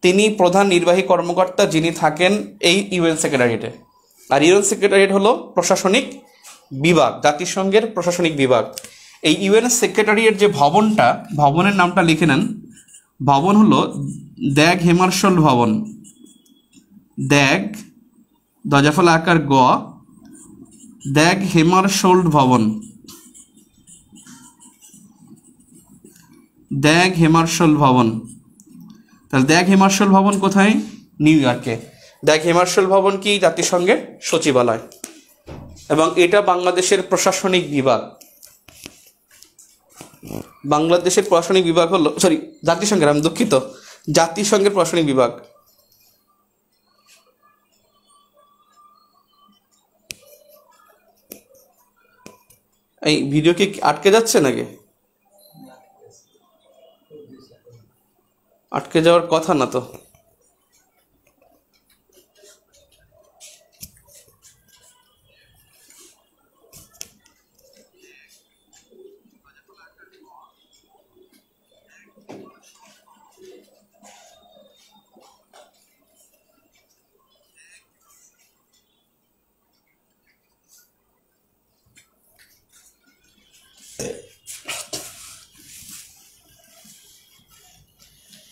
Speaker 1: তিনি প্রধান নির্বাহী কর্মকর্তা, যিনি থাকেন এই ইউএন সেক্রেটারিয়েটে। আর ইউএন সেক্রেটারিয়েট হলো প্রশাসনিক বিভাগ, জাতিসংঘের প্রশাসনিক বিভাগ। এই ইউএন সেক্রেটারিয়েট যে ভবনটা, ভবনের নামটা লিখে নেন। ভবন হলো দ্যাগ হেমার্শল ভবন, দ্যাগ দজাফলা আকার গ, দ্যাগ হেমারশোল্ড ভবন, দ্যাগ হেমার্শল ভবন। তাহলে দ্যাগ হেমার্শল ভবন কোথায়? নিউ ইয়র্কে। দ্যাগ হেমার্শল ভবন কি? জাতিসংঘের সচিবালয়, এবং এটা বাংলাদেশের প্রশাসনিক বিভাগ। বাংলাদেশের প্রশাসনিক বিভাগ হলো, জাতিসংঘের, আমি দুঃখিত, জাতিসংঘের প্রশাসনিক বিভাগ। এই ভিডিও কি আটকে যাচ্ছে নাকি? আটকে যাওয়ার কথা না তো।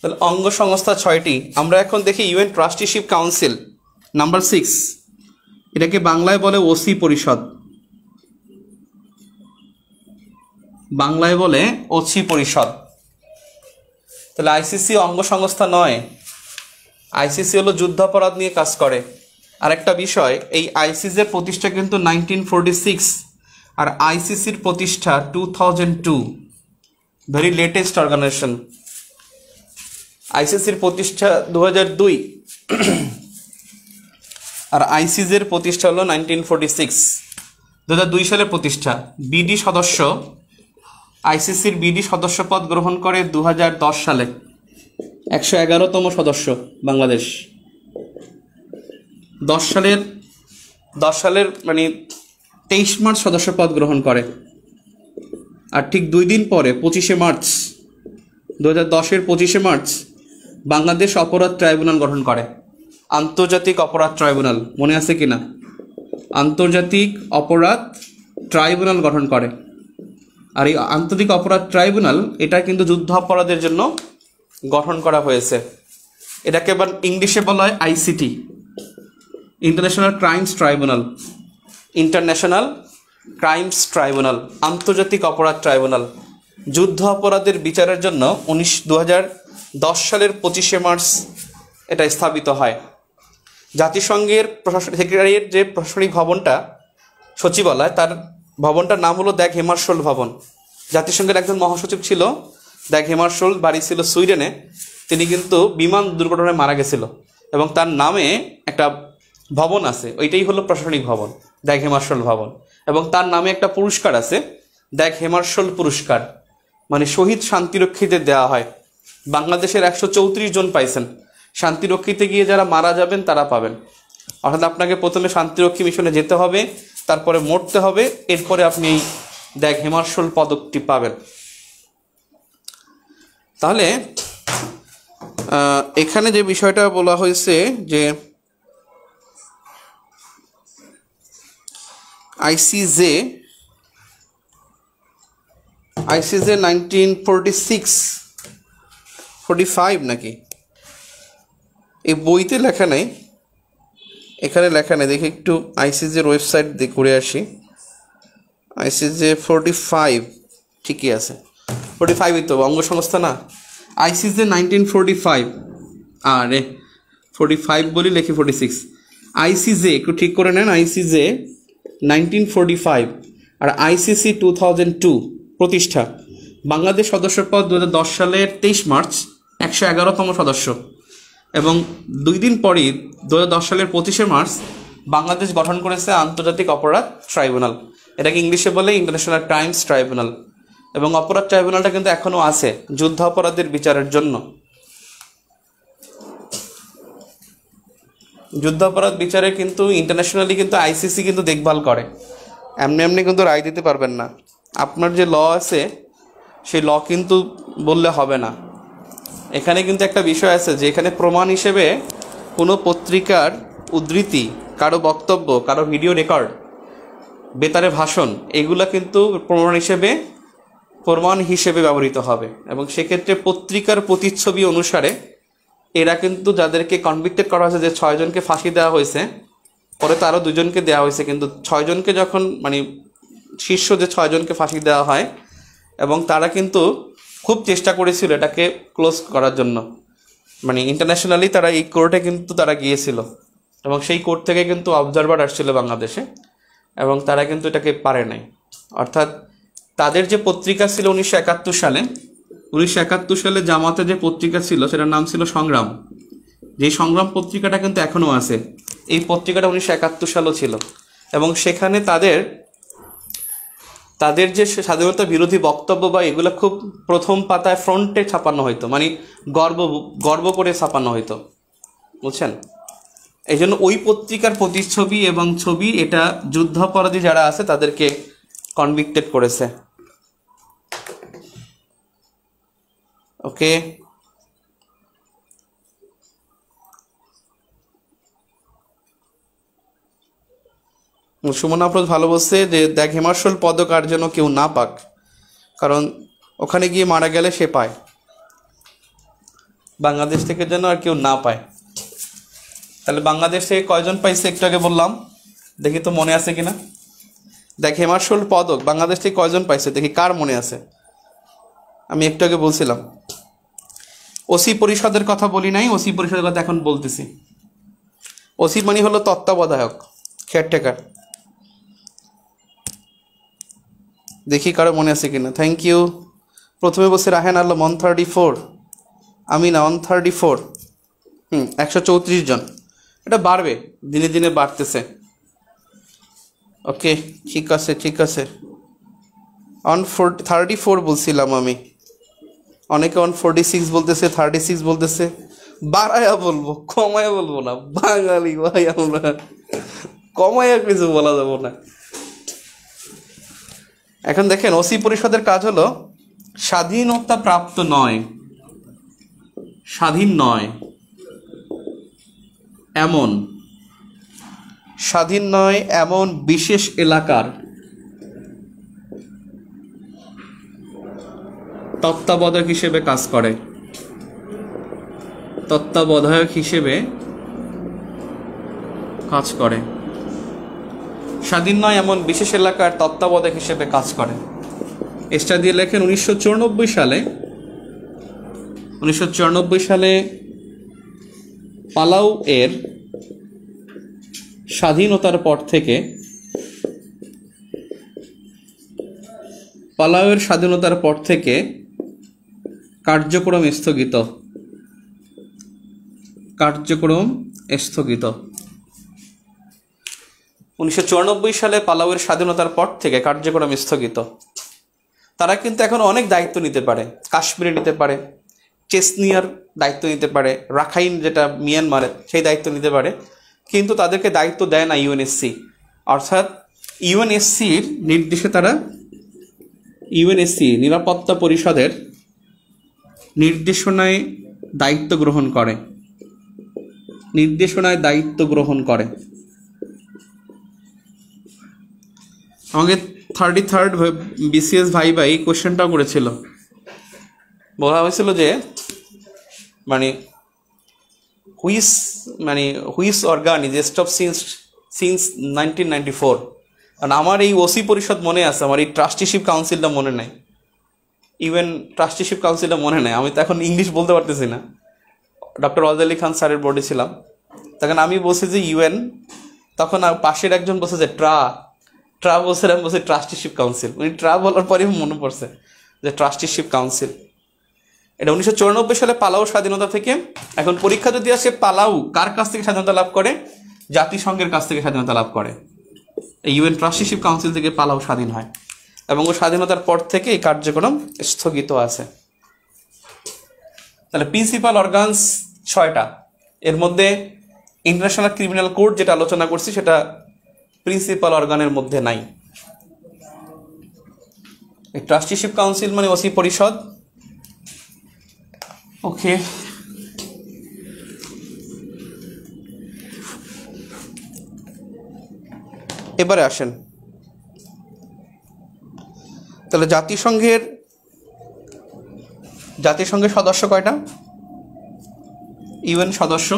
Speaker 1: তাহলে অঙ্গ সংস্থা 6টি। আমরা এখন দেখি ইউএন ট্রাস্টিশিপ কাউন্সিল নাম্বার 6, এটাকে বাংলায় বলে ওসি পরিষদ, বাংলায় বলে ওসি পরিষদ। তাহলে আইসিসি অঙ্গ সংস্থা নয়, আইসিসি হলো যুদ্ধাপরাধ নিয়ে কাজ করে। আরেকটা বিষয়, এই আইসিসির প্রতিষ্ঠা কিন্তু 1946 আর আইসিসির প্রতিষ্ঠা 2002, ভেরি লেটেস্ট অর্গানাইজেশন। আইসিসির প্রতিষ্ঠা 2002 আর আইসিসির প্রতিষ্ঠা হলো 1946, 2002 সালে প্রতিষ্ঠা। বিডি সদস্য, আইসিসির বিডি সদস্য পদ গ্রহণ করে 2010 সালে, 111তম সদস্য বাংলাদেশ। 10 সালের মানে 23 মার্চ সদস্য পদ গ্রহণ করে। আর ঠিক 2 দিন পরে 25শে মার্চ 2010-এর 25শে মার্চ বাংলাদেশ অপরাধ ট্রাইব্যুনাল গঠন করে, আন্তর্জাতিক অপরাধ ট্রাইব্যুনাল, মনে আছে কি না? আন্তর্জাতিক অপরাধ ট্রাইব্যুনাল গঠন করে। আর এই আন্তর্জাতিক অপরাধ ট্রাইব্যুনাল এটা কিন্তু যুদ্ধ অপরাধের জন্য গঠন করা হয়েছে। এটাকে আবার ইংলিশে বলা হয় ICT, international crimes tribunal, international crimes tribunal, আন্তর্জাতিক অপরাধ ট্রাইব্যুনাল। যুদ্ধ অপরাধের বিচারের জন্য 2010 সালের 25শে মার্চ এটা স্থাপিত হয়। জাতিসংঘের সেক্রেটারিয়েট যে প্রশাসনিক ভবনটা সচিবালয়, তার ভবনটার নাম হলো দ্যাগ হেমারশোল্ড ভবন। জাতিসংঘের একজন মহাসচিব ছিল, দ্যাগ হেমারশোল্ড, বাড়ি ছিল সুইডেনে। তিনি কিন্তু বিমান দুর্ঘটনায় মারা গেছিল এবং তার নামে একটা ভবন আছে, ওইটাই হলো প্রশাসনিক ভবন, দ্যাগ হেমারশোল্ড ভবন। এবং তার নামে একটা পুরস্কার আছে, দ্যাগ হেমারশোল্ড পুরস্কার, মানে শহীদ শান্তিরক্ষীদের দেওয়া হয়। বাংলাদেশের 134 জন পাইছেন। শান্তিরক্ষীতে গিয়ে যারা মারা যাবেন তারা পাবেন। অর্থাৎ আপনাকে প্রথমে শান্তিরক্ষী মিশনে যেতে হবে, তারপরে মরতে হবে, এরপরে আপনি এই দ্যাগ হেমারশোল্ড পদকটি পাবেন। তাহলে এখানে যে বিষয়টা বলা হয়েছে যে আইসিজে 1946-45 নাকি, এই বইতে লেখা নেই, এখানে লেখা নেই। দেখি একটু আইসিজের ওয়েবসাইট দিয়ে ঘুরে আসি। আইসিজে 45 ঠিকই আছে, 45ই তো অঙ্গ সংস্থা না। আইসিজে 1945, আরে 45 বলি, লেখি 46। আইসিজে একটু ঠিক করে নেন, আইসিজে 1945 আর আইসিসি 2002 প্রতিষ্ঠা। বাংলাদেশ সদস্যপদ 2010 সালের 23 মার্চ, 111তম সদস্য। এবং 2 দিন পরই 2010 সালের 25শে মার্চ বাংলাদেশ গঠন করেছে আন্তর্জাতিক অপরাধ ট্রাইব্যুনাল, এটাকে ইংলিশে বলে ইন্টারন্যাশনাল ক্রাইমস ট্রাইব্যুনাল। এবং অপরাধ ট্রাইব্যুনালটা কিন্তু এখনও আছে যুদ্ধ অপরাধের বিচারের জন্য। যুদ্ধ অপরাধ বিচারে কিন্তু ইন্টারন্যাশনালি কিন্তু আইসিসি কিন্তু দেখভাল করে, এমনি এমনি কিন্তু রায় দিতে পারবেন না। আপনার যে ল আছে সেই ল কিন্তু বললে হবে না। এখানে কিন্তু একটা বিষয় আছে যে এখানে প্রমাণ হিসেবে কোনো পত্রিকার উদ্ধৃতি, কারো বক্তব্য, কারো ভিডিও রেকর্ড, বেতারে ভাষণ, এগুলা কিন্তু প্রমাণ হিসেবে ব্যবহৃত হবে। এবং সেক্ষেত্রে পত্রিকার প্রতিচ্ছবি অনুসারে এরা কিন্তু যাদেরকে কনভিক্টেড করা হয়েছে, যে 6 জনকে ফাঁসি দেওয়া হয়েছে, পরে তো আরও 2 জনকে দেওয়া হয়েছে, কিন্তু 6 জনকে যখন মানে শীর্ষ যে 6 জনকে ফাঁসি দেওয়া হয়, এবং তারা কিন্তু খুব চেষ্টা করেছিল এটাকে ক্লোজ করার জন্য। মানে ইন্টারন্যাশনালি তারা এই কোর্টে কিন্তু তারা গিয়েছিল, এবং সেই কোর্ট থেকে কিন্তু অবজারভার আসছিল বাংলাদেশে, এবং তারা কিন্তু এটাকে পারে নাই। অর্থাৎ তাদের যে পত্রিকা ছিল 1971 সালে জামাতে যে পত্রিকা ছিল সেটার নাম ছিল সংগ্রাম। যেই সংগ্রাম পত্রিকাটা কিন্তু এখনও আছে। এই পত্রিকাটা 1971 সালও ছিল, এবং সেখানে তাদের যে স্বাধীনতা বিরোধী বক্তব্য বা এগুলো খুব প্রথম পাতায় ফ্রন্টে ছাপানো হইতো, মানে গর্ব করে ছাপানো হইতো, বুঝছেন? এই জন্য ওই পত্রিকার প্রতিচ্ছবি এবং ছবি এটা যুদ্ধাপরাধী যারা আছে তাদেরকে কনভিক্টেড করেছে। ওকে, সুমন আফরোজ ভালো বলছে যে দেখ হেমারশোল্ড পদক আর যেন কেউ না পাক, কারণ ওখানে গিয়ে মারা গেলে সে পায়। বাংলাদেশ থেকে যেন আর কেউ না পায়। তাহলে বাংলাদেশ থেকে কয়জন পাইছে একটু আগে বললাম, দেখি তো মনে আছে কিনা। দেখ, হেমার্শোল পদক বাংলাদেশ থেকে কয়জন পাইছে দেখি, কার মনে আছে। আমি একটু আগে বলছিলাম ওসি পরিষদের কথা বলি নাই, ওসি পরিষদের কথা এখন বলতেছি। ওসি মানে হলো তত্ত্বাবধায়ক, কেয়ারটেকার। দেখি কারো মনে আছে কিনা। Thank you. প্রথমে বলছে রাহেন আলম 134, আমিনা 134, 134 জন। এটা বাড়বে, দিনে দিনে বাড়তেছে। ওকে, ঠিক আছে ঠিক আছে। 134 বলছিলাম আমি, অনেকে 146 বলতেছে, 36 বলতেছে। বাড়ায়া বলবো, কমায়া বলবো না, বাঙালি ভাই আমরা, কমায়া কিছু বলা যাবো না। এখন দেখেন, ওসি পরিষদের কাজ হলো স্বাধীনতা প্রাপ্ত নয়, স্বাধীন নয় এমন, স্বাধীন নয় এমন বিশেষ এলাকার তত্ত্বাবধায়ক হিসেবে কাজ করে, তত্ত্বাবধায়ক হিসেবে কাজ করে। স্বাধীন নয় এমন বিশেষ এলাকার তত্ত্বাবধায়ক হিসেবে কাজ করে। এসটা দিয়ে লেখেন 1994 সালে পালাউ এর স্বাধীনতার পর থেকে, পালাউয়ের স্বাধীনতার পর থেকে কার্যক্রম স্থগিত, কার্যক্রম স্থগিত। 1994 সালে পালাউয়ের স্বাধীনতার পর থেকে কার্যক্রম স্থগিত। তারা কিন্তু এখন অনেক দায়িত্ব নিতে পারে, কাশ্মীরে নিতে পারে, চেচনিয়ার দায়িত্ব নিতে পারে, রাখাইন যেটা মিয়ানমারে সেই দায়িত্ব নিতে পারে, কিন্তু তাদেরকে দায়িত্ব দেয় না ইউএনএসসি। অর্থাৎ ইউএনএসসির নির্দেশে তারা, ইউএনএসসি নিরাপত্তা পরিষদের নির্দেশনায় দায়িত্ব গ্রহণ করে, নির্দেশনায় দায়িত্ব গ্রহণ করে। আমাকে 33rd বিসিএস ভাই কোশ্চেনটাও করেছিল। বলা হয়েছিল যে হুইস অর্গান ইজ এস্টাবলিশড সিন্স 1994। কারণ আমার এই ওসি পরিষদ মনে আছে, আমার এই ট্রাস্টিশিপ কাউন্সিলটা মনে নাই, ইউএন ট্রাস্টিশিপ কাউন্সিলটা মনে নেই। আমি তো এখন ইংলিশ বলতে পারতেছি না, ডক্টর ওয়াজ আলী খান স্যারের বোর্ডে ছিলাম তখন। আমি বলছি যে ইউএন, তখন পাশের একজন বলছে যে ট্রা বলছে, আমি বলছি ট্রাস্টিশিপ কাউন্সিল। উনি ট্রা বলার পরে মনে পড়ছে যে ট্রাস্টিশিপ কাউন্সিল। এটা 1994 সালে পালাউ স্বাধীনতা থেকে। এখন পরীক্ষা যদি আসে, পালাউ কার কাছ থেকে স্বাধীনতা লাভ করে? জাতিসংঘের কাছ থেকে স্বাধীনতা লাভ করে। এই ইউএন ট্রাস্টিশিপ কাউন্সিল থেকে পালাউ স্বাধীন হয়, এবং ও স্বাধীনতার পর থেকে এই কার্যক্রম স্থগিত আছে। তাহলে প্রিন্সিপাল অর্গানস 6টা, এর মধ্যে ইন্টারন্যাশনাল ক্রিমিনাল কোর্ট যেটা আলোচনা করছি সেটা প্রিন্সিপাল অর্গানের মধ্যে নাই। এই ট্রাস্টিশিপ কাউন্সিল মানে ওসি পরিষদ। ওকে, এবারে আসেন তাহলে জাতিসংঘের সদস্য কয়টা? ইউএন সদস্য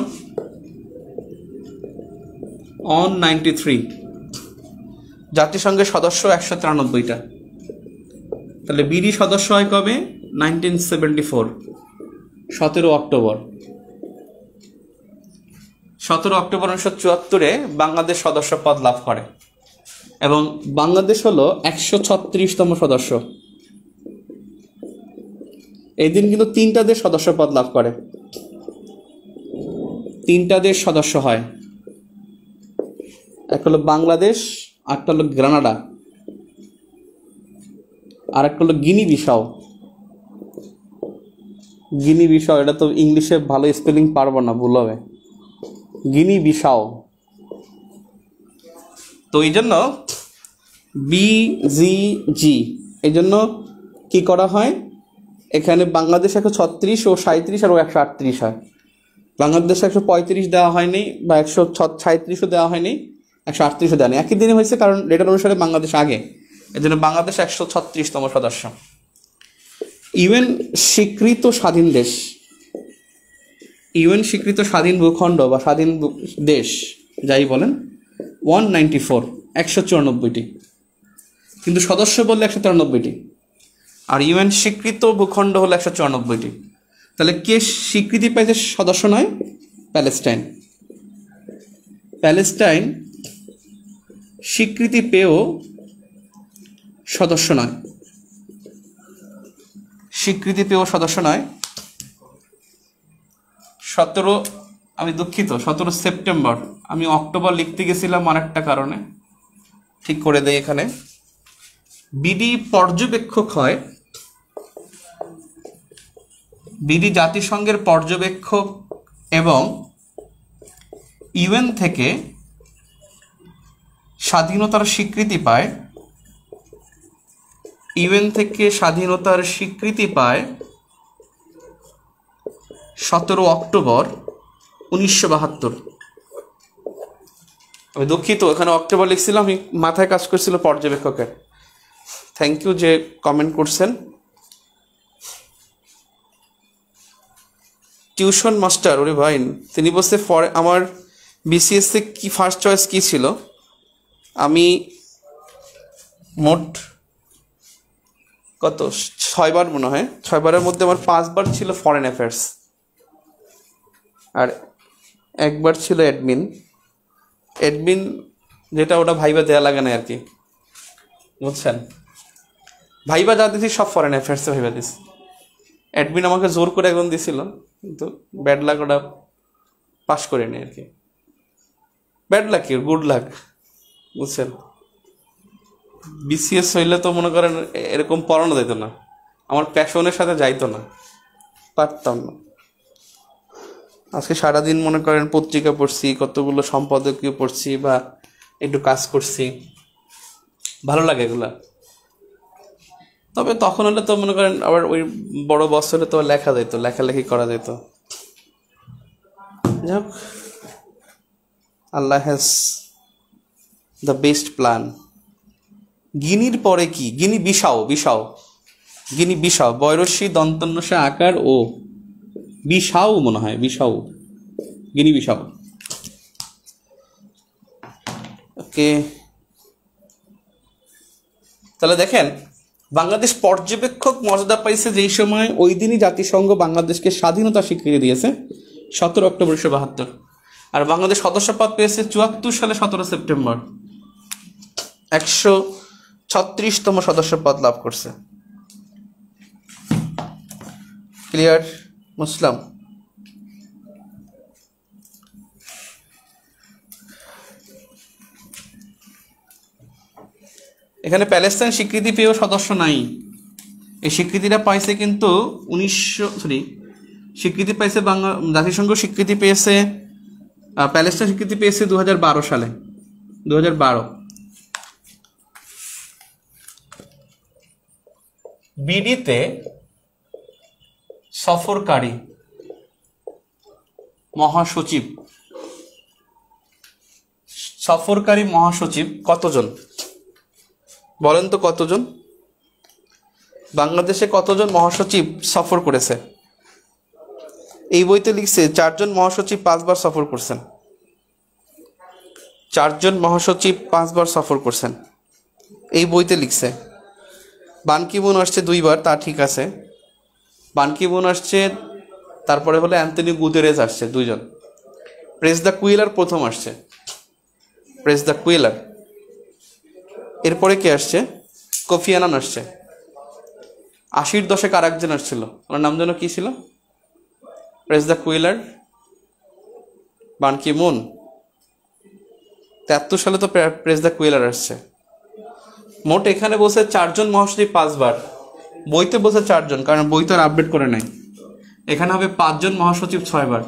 Speaker 1: 193, জাতিসংঘের সদস্য 193টা। তাহলে বিডি সদস্য হয় কবে? 1974, 17 অক্টোবর। 17 অক্টোবর 1974-এ বাংলাদেশ সদস্য পদ লাভ করে, এবং বাংলাদেশ হলো 136তম সদস্য। এই দিন কিন্তু 3টা দেশ সদস্য পদ লাভ করে, 3টা দেশ সদস্য হয়। একটা হলো বাংলাদেশ, একটা হলো গ্রানাডা, আর একটা হলো গিনি বিসাও। গিনি বিসাও, এটা তো ইংলিশে ভালো স্পেলিং পারবো না, ভুল হবে। গিনি বিসাও। তো এই জন্য বিজিজি, এই জন্য কি করা হয়, এখানে বাংলাদেশ 136 ও 37 আর 138 হয়। বাংলাদেশ 135 দেওয়া হয়নি, বা 137ও দেওয়া হয়নি, 138ও দেওয়া নেই। একই দিনে হয়েছে, কারণ লেটার অনুসারে বাংলাদেশ আগে, এই জন্য বাংলাদেশ 136তম সদস্য। ইউএন স্বীকৃত স্বাধীন দেশ, ইউএন স্বীকৃত স্বাধীন ভূখণ্ড বা স্বাধীন দেশ যাই বলেন 194, 194টি, কিন্তু সদস্য বললে 193টি, আর ইউএন স্বীকৃত ভূখণ্ড হলো 194টি। তাহলে কে স্বীকৃতি পাইছে সদস্য নয়? প্যালেস্টাইন। প্যালেস্টাইন স্বীকৃতি পেয়েও সদস্য নয়, স্বীকৃতি পেয়েও সদস্য নয়। 17 সেপ্টেম্বর, আমি অক্টোবর লিখতে গেছিলাম আরেকটা কারণে, ঠিক করে দেয় এখানে। বিডি পর্যবেক্ষক হয়, বিডি জাতিসংঘের পর্যবেক্ষক এবং ইউএন থেকে স্বাধীনতার স্বীকৃতি পায়, ইউএন থেকে স্বাধীনতার স্বীকৃতি পায় 17 অক্টোবর 1972। আমি দুঃখিত, এখানে অক্টোবর লিখছিলাম, আমি মাথায় কাজ করছিল পর্যবেক্ষকের। থ্যাংক ইউ যে কমেন্ট করছেন। টিউশন মাস্টার, ওরে ভাই, তিনি বলছে আমার বিসিএসসি কি ফার্স্ট চয়েস কি ছিল? আমি মোট কত 6বার মনে হয়, 6বারের মধ্যে আমার 5বার ছিল ফরেন অ্যাফেয়ার্স, আর একবার ছিল অ্যাডমিন। যেটা ওটা ভাইবা দেয়া লাগে না আর কি, বুঝছেন? ভাইবা যা দিছি সব ফরেন অ্যাফেয়ার্সে ভাইবা দিছি। অ্যাডমিন আমাকে জোর করে এখন দিছিল, কিন্তু ব্যাড লাক ওটা পাস করিনি আর কি। ব্যাড লাক কি গুড লাক, বুঝছেন? বিসিএস হইলে তো মনে করেন এরকম পড়ানো যেত না, আমার প্যাশনের সাথে যাইতো না, পারতাম না। আজকে সারাদিন মনে করেন পত্রিকা পড়ছি, কতগুলো সম্পাদকীয় পড়ছি বা একটু কাজ করছি, ভালো লাগে এগুলা। তবে তখন হলে তো মনে করেন আবার ওই বড় বস হলে তো লেখা যেত, লেখালেখি করা যেত। যাক, আল্লাহ হ্যাজ দ্য বেস্ট প্ল্যান। গিনির পরে কি? গিনি বিসাও, গিনি বিসাও, বয়রসী দন্তন্যসা আকার ও বিসাও মনে হয়, বিসাও, গিনি বিসাও। ওকে, তাহলে দেখেন বাংলাদেশ পর্যবেক্ষক মর্যাদা পাইছে যেই সময়, ওই দিনই জাতিসংঘ বাংলাদেশকে স্বাধীনতা স্বীকৃতি দিয়েছে 17 অক্টোবর 1972, আর বাংলাদেশ সদস্যপদ পেয়েছে 74 সালে 17 সেপ্টেম্বর, 136তম সদস্যপদ লাভ করছে। ক্লিয়ার মুসলাম? এখানে প্যালেস্টাইন স্বীকৃতি পেয়েও সদস্য নাই। এই স্বীকৃতিটা পাইছে কিন্তু স্বীকৃতি পাইছে জাতিসংঘ স্বীকৃতি পেয়েছে, প্যালেস্টাইন স্বীকৃতি পেয়েছে 2012 সালে, 2012। বিডিতে সফরকারী মহাসচিব কতজন বলেন তো? কতজন? বাংলাদেশে কতজন মহাসচিব সফর করেছে? এই বইতে লিখছে 4 জন মহাসচিব 5 বার সফর করছেন। 4 জন মহাসচিব 5 বার সফর করছেন, এই বইতে লিখছে। বান কি মুন আসছে 2 বার, তা ঠিক আছে। বান কি মুন আসছে, তারপরে হলো অ্যান্থনি গুতেরেস আসছে 2 জন। প্রেস দ্য কুইলার প্রথম আসছে, প্রেস দ্য কুইলার। এরপরে কে আসছে? কোফি আনান আসছে। 80-র দশকে আর একজন আসছিল, ওনার নাম যেন কি ছিল? Press the কুইলার, bun Ki Moon. 73 সালে তো প্রেস দ্য কুইলার আসছে। মোট এখানে বলছে 4 জন মহাসচিব 5 বার, বইতে বলছে 4 জন, কারণ বই তো আর আপডেট করে নাই। এখানে হবে 5 জন মহাসচিব 6 বার,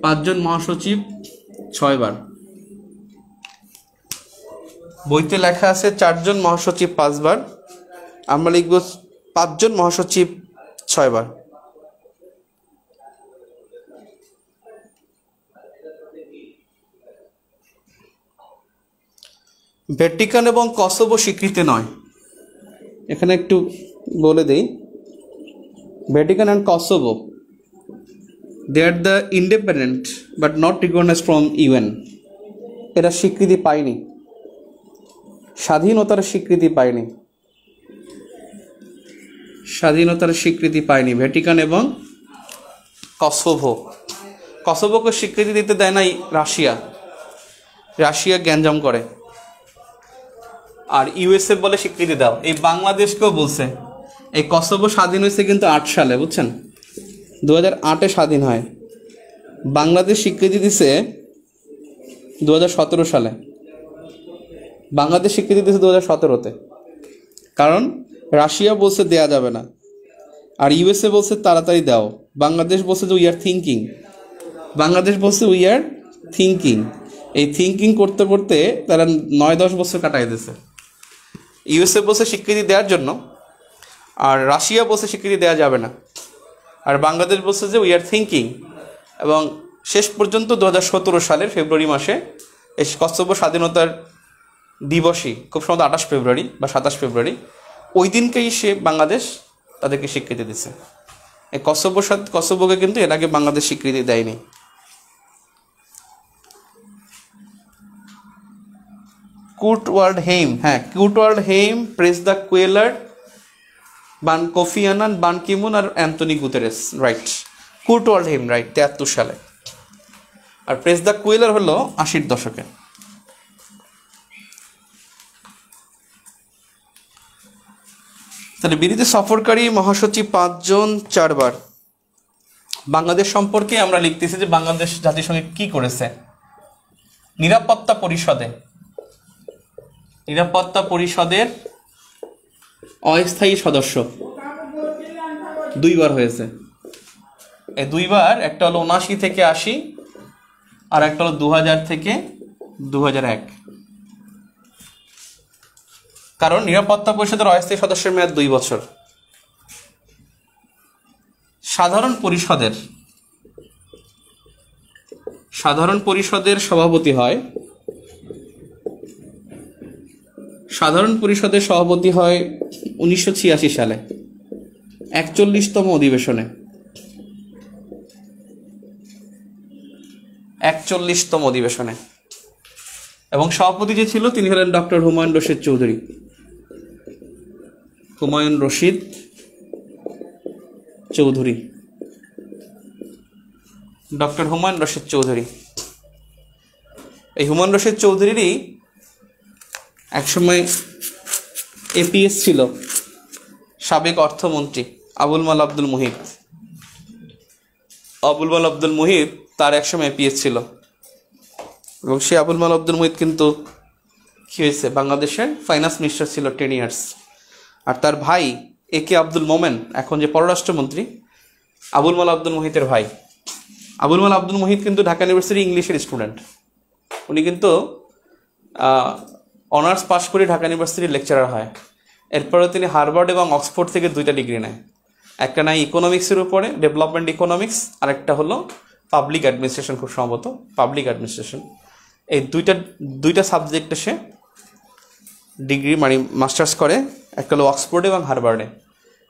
Speaker 1: 5 জন মহাসচিব 6 বার। বইতে লেখা আছে 4 জন মহাসচিব 5 বার, আমরা লিখব 5 জন মহাসচিব 6 বার। ভ্যাটিকান এবং কসোভো স্বীকৃতি নয়। এখানে একটু বলে দেই, Vatican and Kosovo, they are the independent but not recognized from UN. এরা স্বীকৃতি পায়নি, স্বাধীনতার স্বীকৃতি পায়নি, স্বাধীনতার স্বীকৃতি পায়নি ভ্যাটিকান এবং কসোভো। কসোভোকে স্বীকৃতি দিতে দেয় না রাশিয়া, রাশিয়া গ্যাঞ্জাম করে। আর ইউএসএ বলে স্বীকৃতি দাও। এই বাংলাদেশকেও বলছে, এই কসোভো স্বাধীন হয়েছে কিন্তু 8 সালে, বুঝছেন, 2008-এ স্বাধীন হয়। বাংলাদেশ স্বীকৃতি দিছে 2017 সালে, বাংলাদেশ স্বীকৃতি দিয়েছে 2017-তে। কারণ রাশিয়া বলছে দেয়া যাবে না, আর ইউএসএ বলছে তাড়াতাড়ি দাও। বাংলাদেশ বলছে যে উই আর থিঙ্কিং, বাংলাদেশ বলছে উই আর থিঙ্কিং। এই থিঙ্কিং করতে করতে তারা 9-10 বছর কাটাই দিয়েছে। ইউএসএ বলছে স্বীকৃতি দেওয়ার জন্য, আর রাশিয়া বলছে স্বীকৃতি দেওয়া যাবে না, আর বাংলাদেশ বলছে যে উই আর থিঙ্কিং। এবং শেষ পর্যন্ত 2017 সালের ফেব্রুয়ারি মাসে এই কসোভো স্বাধীনতার দিবসই, খুব সম্ভবত 28 ফেব্রুয়ারি বা 27 ফেব্রুয়ারি, ওই দিনকেই সে বাংলাদেশ তাদেরকে স্বীকৃতি দিচ্ছে। এই কসোভোকে কিন্তু এর আগে বাংলাদেশ স্বীকৃতি দেয়নি। কুর্ট ওয়াল্ডহেইম, হ্যাঁ, Kurt Waldheim, Perez de Cuellar, Kofi Annan, Ban Ki-moon আর Antonio Guterres, right. Kurt Waldheim, right, 73 সালে। আর প্রেস দ্য কুয়েলার হলো 80-র দশকে। তাহলে বিদেশে সফরকারী মহাসচিব 5 জন 4 বার। বাংলাদেশ সম্পর্কে আমরা লিখতেছি যে বাংলাদেশ জাতিসংঘে কি করেছে। নিরাপত্তা পরিষদের অস্থায়ী সদস্য 2 বার হয়েছে। এই 2 বার, একটা হলো 79 থেকে 80, আর একটা হলো 2000 থেকে 2001। কারণ নিরাপত্তা পরিষদের অস্থায়ী সদস্যের মেয়াদ 2 বছর। সাধারণ পরিষদের সভাপতি হয়, সাধারণ পরিষদের সভাপতি হয় 1986 সালে 41তম অধিবেশনে। 41তম অধিবেশনে। এবং সভাপতি যে ছিল তিনি হলেন ডক্টর হুমায়ুন রশিদ চৌধুরী। হুমায়ুন রশিদ চৌধুরী, ডক্টর হুমায়ুন রশিদ চৌধুরী। এই হুমায়ুন রশিদ চৌধুরীরই একসময় এপিএস ছিল সাবেক অর্থমন্ত্রী আবুল মাল আব্দুল মুহিত। আবুল মাল আব্দুল মুহিত তার একসময় এপিএস ছিল, এবং সে আবুল মাল আব্দুল মুহিত কিন্তু কি হয়েছে, বাংলাদেশের ফাইন্যান্স মিনিস্টার ছিল 10 ইয়ার্স। আর তার ভাই একে আব্দুল মোমেন, এখন যে পররাষ্ট্রমন্ত্রী, আবুল মাল আব্দুল মুহিতের ভাই। আবুল মাল আব্দুল মুহিত কিন্তু ঢাকা ইউনিভার্সিটি ইংলিশের স্টুডেন্ট। উনি কিন্তু অনার্স পাস করে ঢাকা ইউনিভার্সিটির লেকচারার হয়। এরপরে তিনি হার্ভার্ড এবং অক্সফোর্ড থেকে 2টা ডিগ্রি নেয়। একটা নেয় ইকোনমিক্সের উপরে, ডেভেলপমেন্ট ইকোনমিক্স, আর একটা হলো পাবলিক অ্যাডমিনিস্ট্রেশন, খুব সম্ভবত পাবলিক অ্যাডমিনিস্ট্রেশন। এই দুইটা সাবজেক্টে সে ডিগ্রি মানে মাস্টার্স করে। একটা হলো অক্সফোর্ড এবং হার্ভার্ডে।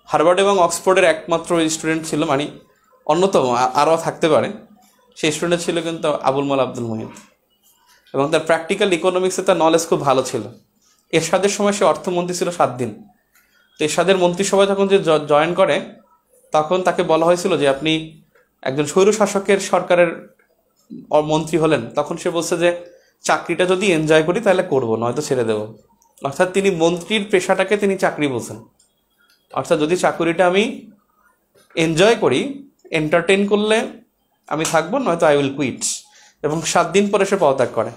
Speaker 1: হার্ভার্ড এবং অক্সফোর্ডের একমাত্র স্টুডেন্ট ছিল, মানে অন্যতম, আরও থাকতে পারে, সেই স্টুডেন্ট ছিল কিন্তু আবুল মাল আব্দুল মুহিত। এবং তার প্র্যাকটিক্যাল ইকোনমিক্সে তার নলেজ খুব ভালো ছিল। এরশাদের সময় সে অর্থমন্ত্রী ছিল 7 দিন। তো এরশাদের মন্ত্রিসভায় যখন যে জয়েন করে, তখন তাকে বলা হয়েছিল যে আপনি একজন স্বৈরশাসকের সরকারের মন্ত্রী হলেন। তখন সে বলছে যে চাকরিটা যদি এনজয় করি তাহলে করবো, নয়তো ছেড়ে দেবো। অর্থাৎ তিনি মন্ত্রীর পেশাটাকে তিনি চাকরি বলছেন। অর্থাৎ যদি চাকরিটা আমি এনজয় করি, এন্টারটেইন করলে আমি থাকবো, নয়তো আই উইল কুইট। এবং 7 দিন পরে সে পদত্যাগ করে।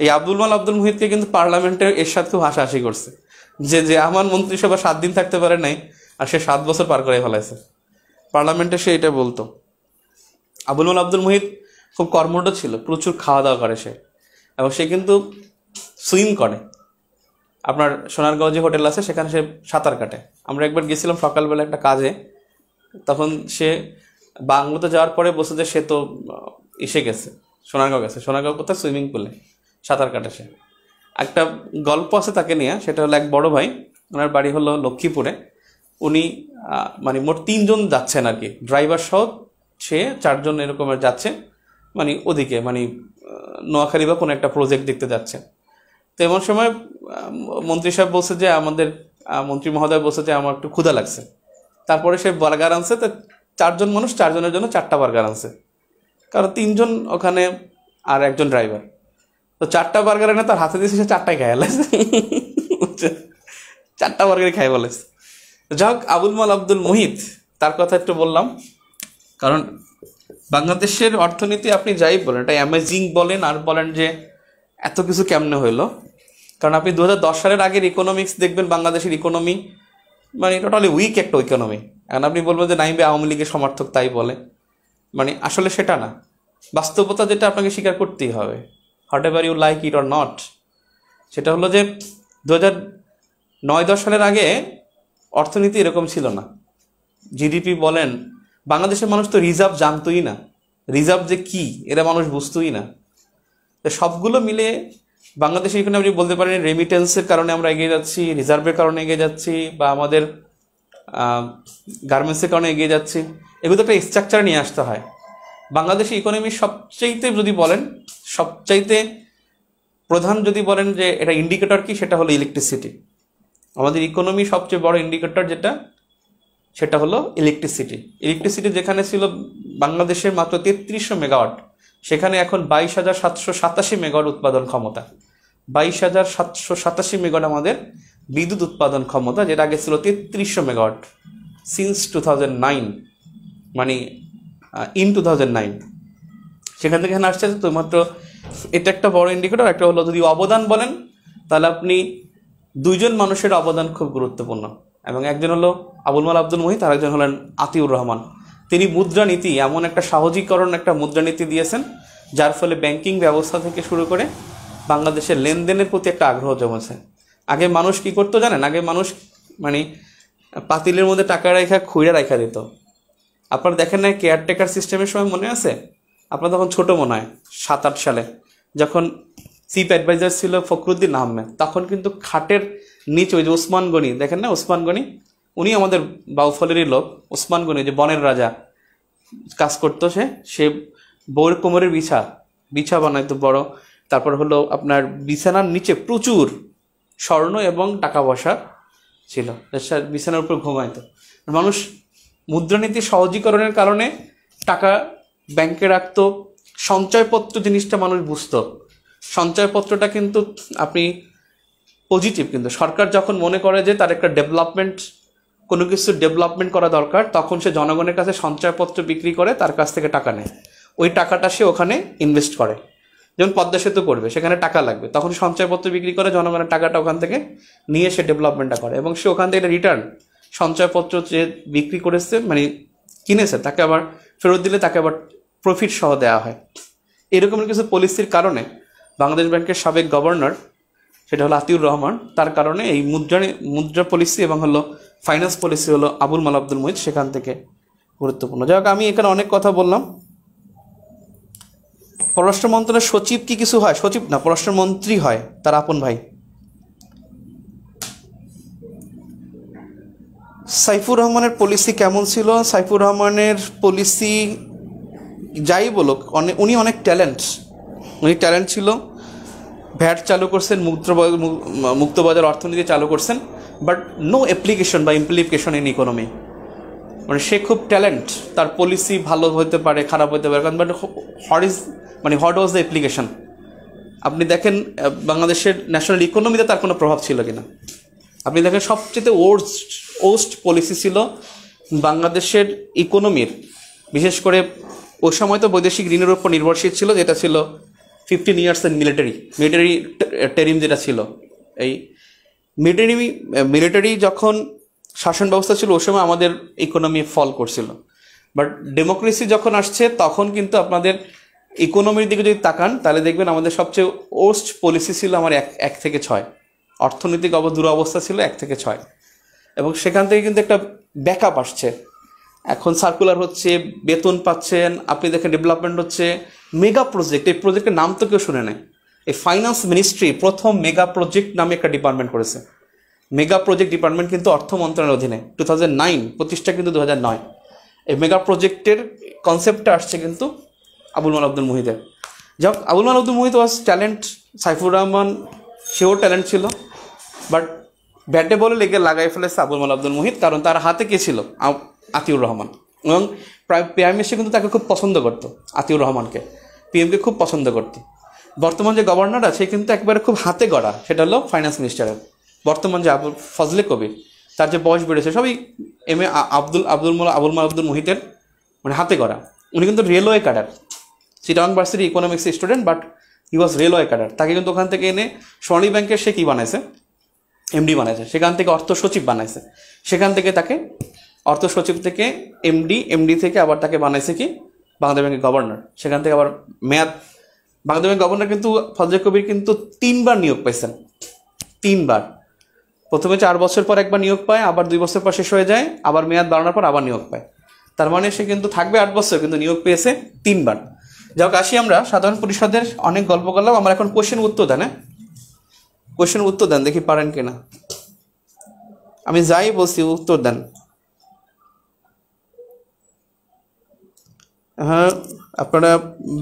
Speaker 1: এই আবুল মাল আব্দুল মুহিতকে কিন্তু পার্লামেন্টে এরশাদ খুব হাসাহাসি করছে যে আমার মন্ত্রিসভা 7 দিন থাকতে পারে নাই, আর সে 7 বছর পার করে ফেলাইছে। পার্লামেন্টে সে এটা বলতো। আবুল মাল আব্দুল মুহিত খুব কর্মঠ ছিল, প্রচুর খাওয়া দাওয়া করে সে, এবং সে কিন্তু সুইম করে। আপনার সোনারগাঁও যে হোটেল আছে সেখানে সে সাঁতার কাটে। আমরা একবার গেছিলাম সকালবেলা একটা কাজে, তখন সে বাংলোতে যাওয়ার পরে বলছে যে সে তো এসে গেছে, সোনারগাঁও গেছে। সোনারগাঁও কোথায়? সুইমিং পুলে সাঁতার কাটে সে। একটা গল্প আছে তাকে নিয়ে, সেটা হলো এক বড় ভাই, ওনার বাড়ি হলো লক্ষ্মীপুরে। উনি মানে মোট 3 জন যাচ্ছেন আর কি, ড্রাইভার সহ সে 4 জন এরকমের যাচ্ছে, মানে ওদিকে মানে নোয়াখালী বা কোনো একটা প্রজেক্ট দেখতে যাচ্ছে। তো এমন সময় মন্ত্রী সাহেব বলছে যে আমাদের মন্ত্রী মহোদয় বলছে যে আমার একটু ক্ষুধা লাগছে। তারপরে সে বার্গার আনছে, তো 4 জন মানুষ 4 জনের জন্য 4টা বার্গার আনছে, কারণ 3 জন ওখানে আর একজন ড্রাইভার। তো 4টা বার্গার এনে তার হাতে দিয়েছে, সে 4টাই খাই ফেলেছে, 4টা বার্গারই খাই বলেছে। যাই হোক, আবুল মাল আব্দুল মুহিত তার কথা একটু বললাম, কারণ বাংলাদেশের অর্থনীতি আপনি যাই বলেন, এটা অ্যামেজিং বলেন আর বলেন যে এত কিছু কেমনে হইলো, কারণ আপনি 2010 সালের আগের ইকোনমিক্স দেখবেন, বাংলাদেশের ইকোনমি মানে টোটালি উইক একটা ইকোনমি। এখন আপনি বলবেন যে নাইবে আওয়ামী লীগের সমর্থক তাই বলে, মানে আসলে সেটা না, বাস্তবতা যেটা আপনাকে স্বীকার করতেই হবে, whatever you like it or not, সেটা হলো যে 2009-10 সালের আগে অর্থনীতি এরকম ছিল না। জিডিপি বলেন, বাংলাদেশের মানুষ তো রিজার্ভ জানতোই না, রিজার্ভ যে কি এরা মানুষ বুঝতোই না। তো সবগুলো মিলে বাংলাদেশে এখানে আপনি বলতে পারেন রেমিটেন্সের কারণে আমরা এগিয়ে যাচ্ছি, রিজার্ভের কারণে এগিয়ে যাচ্ছি, বা আমাদের গার্মেন্টসের কারণে এগিয়ে যাচ্ছি, এগুলো একটা স্ট্রাকচার নিয়ে আসতে হয়। বাংলাদেশি ইকোনমির সবচাইতে যদি বলেন, সবচাইতে প্রধান যদি বলেন যে এটা ইন্ডিকেটর কি, সেটা হলো ইলেকট্রিসিটি। আমাদের ইকোনমি সবচেয়ে বড় ইন্ডিকেটর যেটা, সেটা হলো ইলেকট্রিসিটি। ইলেকট্রিসিটি যেখানে ছিল বাংলাদেশের মাত্র 3300 মেগাওয়াট, সেখানে এখন 22,787 মেগাওয়াট উৎপাদন ক্ষমতা। 22,787 মেগাওয়াট আমাদের বিদ্যুৎ উৎপাদন ক্ষমতা, যেটা আগে ছিল 3300 মেগাওয়াট সিন্স 2009, মানে ইন 2009। সেখান থেকে এখানে আসছে তো মাত্র, এটা একটা বড় ইন্ডিকেটর। একটা হলো যদি অবদান বলেন, তাহলে আপনি 2 জন মানুষের অবদান খুব গুরুত্বপূর্ণ, এবং একজন হলো আবুল মাল আব্দুল মুহিত, আর একজন হলেন আতিউর রহমান। তিনি মুদ্রানীতি, এমন একটা সহজীকরণ একটা মুদ্রানীতি দিয়েছেন, যার ফলে ব্যাংকিং ব্যবস্থা থেকে শুরু করে বাংলাদেশের লেনদেনের প্রতি একটা আগ্রহ জমেছে। আগে মানুষ কি করতো জানেন? আগে মানুষ মানে পাতিলের মধ্যে টাকা রেখা খুঁড়ে রাখা দিত। আপনারা দেখেন না কেয়ারটেকার সিস্টেমের সময়, মনে আছে আপনার? তখন ছোট মনে হয় 7-8 সালে, যখন চিফ অ্যাডভাইজার ছিল ফখরুদ্দিন আহমেদ, তখন কিন্তু খাটের নিচে ওই যে ওসমান গনি, দেখেন না ওসমান গনি, উনি আমাদের বাউফলেরই লোক। ওসমান গনি যে বনের রাজা কাজ করতো, সে বউয়ের কোমরের বিছা বানাইতো বড়। তারপর হলো আপনার বিছানার নিচে প্রচুর স্বর্ণ এবং টাকা পয়সা ছিল, বিছানার উপর ঘুমাইতো মানুষ। মুদ্রানীতি সহজীকরণের কারণে টাকা ব্যাংকে রাখতো, সঞ্চয়পত্র জিনিসটা মানুষ বুঝতো। সঞ্চয়পত্রটা কিন্তু আপনি পজিটিভ, কিন্তু সরকার যখন মনে করে যে তার একটা ডেভেলপমেন্ট, কোনো কিছু ডেভেলপমেন্ট করা দরকার, তখন সে জনগণের কাছে সঞ্চয়পত্র বিক্রি করে তার কাছ থেকে টাকা নেয়। ওই টাকাটা সে ওখানে ইনভেস্ট করে। যেমন পদ্মা সেতু করবে, সেখানে টাকা লাগবে, তখন সঞ্চয়পত্র বিক্রি করে জনগণের টাকাটা ওখান থেকে নিয়ে সে ডেভেলপমেন্টটা করে, এবং সে ওখান থেকে রিটার্ন সঞ্চয়পত্র যে বিক্রি করেছে মানে কিনেছে, তাকে আবার ফেরত দিলে তাকে আবার প্রফিট সহ দেওয়া হয়। এরকমের কিছু পলিসির কারণে বাংলাদেশ ব্যাংকের সাবেক গভর্নর, সেটা হলো আতিউর রহমান, তার কারণে এই মুদ্রা পলিসি এবং হলো ফাইন্যান্স পলিসি হলো আবুল মাল আব্দুল মুহিত সেখান থেকে গুরুত্বপূর্ণ। যাই হোক, আমি এখানে অনেক কথা বললাম। পররাষ্ট্র মন্ত্রণালয়ের সচিব কি কিছু হয়? সচিব না, পররাষ্ট্রমন্ত্রী হয় তার আপন ভাই। সাইফুর রহমানের পলিসি কেমন ছিল? সাইফুর রহমানের পলিসি যাই বলুক, উনি অনেক ট্যালেন্ট ছিল। ভ্যাট চালু করছেন, মুক্তবাজার অর্থনীতি চালু করছেন, বাট নো অ্যাপ্লিকেশন বা ইমপ্লিকেশন ইন ইকোনমি। মানে সে খুব ট্যালেন্ট, তার পলিসি ভালো হতে পারে, খারাপ হতে পারে, but what was the application? আপনি দেখেন বাংলাদেশের ন্যাশনাল ইকোনমিতে তার কোনো প্রভাব ছিল কিনা। আপনি দেখেন সবচেয়ে ওস্ট পলিসি ছিল বাংলাদেশের ইকোনমির, বিশেষ করে ওই সময় তো বৈদেশিক ঋণের উপর নির্ভরশীল ছিল, যেটা ছিল 15 ইয়ার্স এর মিলিটারি টেরিম, যেটা ছিল এই মিলিটারি যখন শাসন ব্যবস্থা ছিল, ওই সময় আমাদের ইকোনমি ফল করছিল। বাট ডেমোক্রেসি যখন আসছে, তখন কিন্তু আপনাদের ইকোনমির দিকে যদি তাকান, তাহলে দেখবেন আমাদের সবচেয়ে ওস্ট পলিসি ছিল আমার 1 থেকে 6, অর্থনৈতিক দুরবস্থা ছিল 1 থেকে 6, এবং সেখান থেকে কিন্তু একটা ব্যাকআপ আসছে। এখন সার্কুলার হচ্ছে, বেতন পাচ্ছেন, আপনি দেখেন ডেভেলপমেন্ট হচ্ছে, মেগা প্রজেক্ট। এই প্রজেক্টের নাম তো কেউ শুনে নেয়। এই ফাইন্যান্স মিনিস্ট্রি প্রথম মেগা প্রজেক্ট নামে একটা ডিপার্টমেন্ট করেছে। মেগা প্রজেক্ট ডিপার্টমেন্ট কিন্তু অর্থ মন্ত্রণালয়ের অধীনে 2009 প্রতিষ্ঠা কিন্তু 2009। এই মেগা প্রজেক্টের কনসেপ্টটা আসছে কিন্তু আবুল মাল আব্দুল মুহিতের। যাক, আবুল মাল আব্দুল মুহিত ওয়াজ ট্যালেন্ট, সাইফুর রহমান সেও ট্যালেন্ট ছিল, বাট ব্যাটে বলে লেগে লাগাই ফেলেছে আবুল মাল আব্দুল মুহিত, কারণ তার হাতে কে ছিল? আতিউর রহমান। এবং প্রাইম মিনিস্টার কিন্তু তাকে খুব পছন্দ করতো, আতিউর রহমানকে, পিএমকে খুব পছন্দ করতো। বর্তমান যে গভর্নর আছে কিন্তু একেবারে খুব হাতে গড়া, সেটা হলো ফাইন্যান্স মিনিস্টারের। বর্তমান যে ফজলে কবির, তার যে বয়স বেড়েছে, সবই আবুল মাল আব্দুল মুহিতের মানে হাতে গড়া। উনি কিন্তু railway cadre, Chittagong varsity economics student, but he was railway cadre. তাকে কিন্তু ওখান থেকে এনে স্বর্ণী ব্যাংকের সে কী বানাইছে? এমডি বানাইছে। সেখান থেকে অর্থ সচিব বানাইছে। সেখান থেকে তাকে অর্থ সচিব থেকে এমডি থেকে আবার তাকে বানাইছে কি বাংলাদেশ ব্যাংকের গভর্নর। সেখান থেকে আবার মেয়াদ, বাংলাদেশ ব্যাংকের গভর্নর কিন্তু ফজলে কবির কিন্তু 3 বার নিয়োগ পাইছেন। 3 বার, প্রথমে 4 বছর পর একবার নিয়োগ পায়, আবার 2 বছর পর শেষ হয়ে যায়, আবার মেয়াদ বাড়ানোর পর আবার নিয়োগ পায়। তার মানে সে কিন্তু থাকবে 8 বছর, কিন্তু নিয়োগ পেয়েছে 3 বার। যাক, আসি আমরা সাধারণ পরিষদের অনেক গল্প করলাম, আমরা এখন কোশ্চেন উত্তর দেন। হ্যাঁ, কোশ্চেন উত্তর দেন, দেখি পারেন কিনা। আমি যাই বলছি উত্তর দেন। হ্যাঁ, আপনারা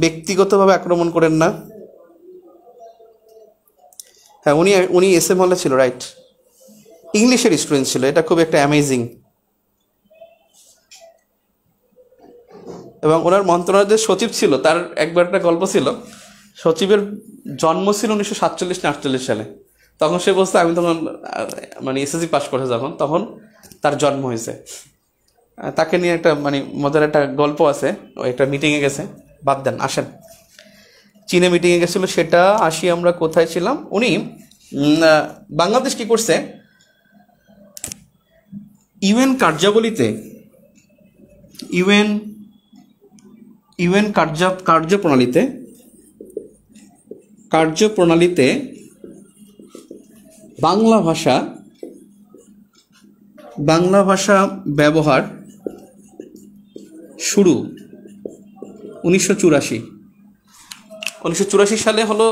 Speaker 1: ব্যক্তিগতভাবে আক্রমণ করেন না। হ্যাঁ, উনি এসএম হলে ছিল, রাইট, ইংলিশের স্টুডেন্ট ছিল, এটা খুব একটা অ্যামেজিং। এবং ওনার মন্ত্রণালয়ের সচিব ছিল, তার একবার একটা গল্প ছিল, সচিবের জন্ম ছিল 1947 না 48 সালে। তখন সে বলছে আমি তখন মানে এসএসসি পাস করেছে তখন তার জন্ম হয়েছে। তাকে নিয়ে একটা মানে মজার একটা গল্প আছে। ও একটা মিটিংয়ে গেছে, বাদ দেন, আসেন, চীনে মিটিংয়ে গেছিলো, সেটা আসি আমরা কোথায় ছিলাম। উনি বাংলাদেশ কি করছে, ইউএন কার্যাবলীতে, ইউএন কার্যপ্রণালীতে বাংলা ভাষা ব্যবহার শুরু 1984 সালে হলো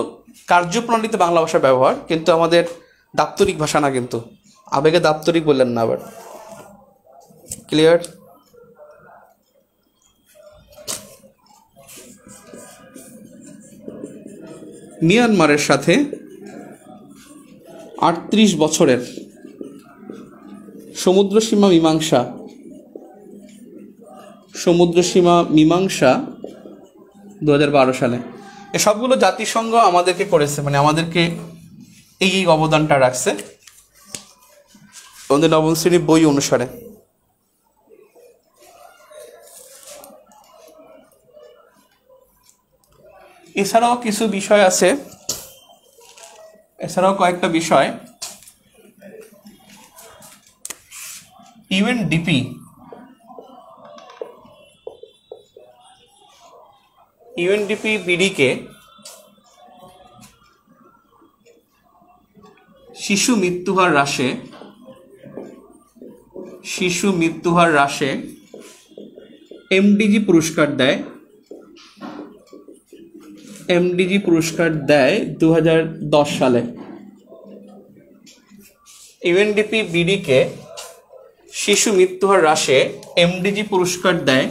Speaker 1: কার্যপ্রণালীতে বাংলা ভাষা ব্যবহার, কিন্তু আমাদের দাপ্তরিক ভাষা না, কিন্তু আবেগে দাপ্তরিক বললেন না আবার। ক্লিয়ার? মিয়ানমারের সাথে 38 বছরের সমুদ্রসীমা মীমাংসা 2012 সালে। এ সবগুলো জাতিসংঘ আমাদেরকে করেছে, মানে আমাদেরকে এই অবদানটা রাখছে আমাদের নবম শ্রেণীর বই অনুসারে। এছাড়াও কিছু বিষয় আছে, এছাড়াও কয়েকটা বিষয়। ইউএনডিপি বিডিকে শিশু মৃত্যুহার হ্রাসে এমডিজি পুরস্কার দেয় 2010 সালে। ইউএনডিপি বিডিকে শিশু মৃত্যুহার হ্রাসে এমডিজি পুরস্কার দেয়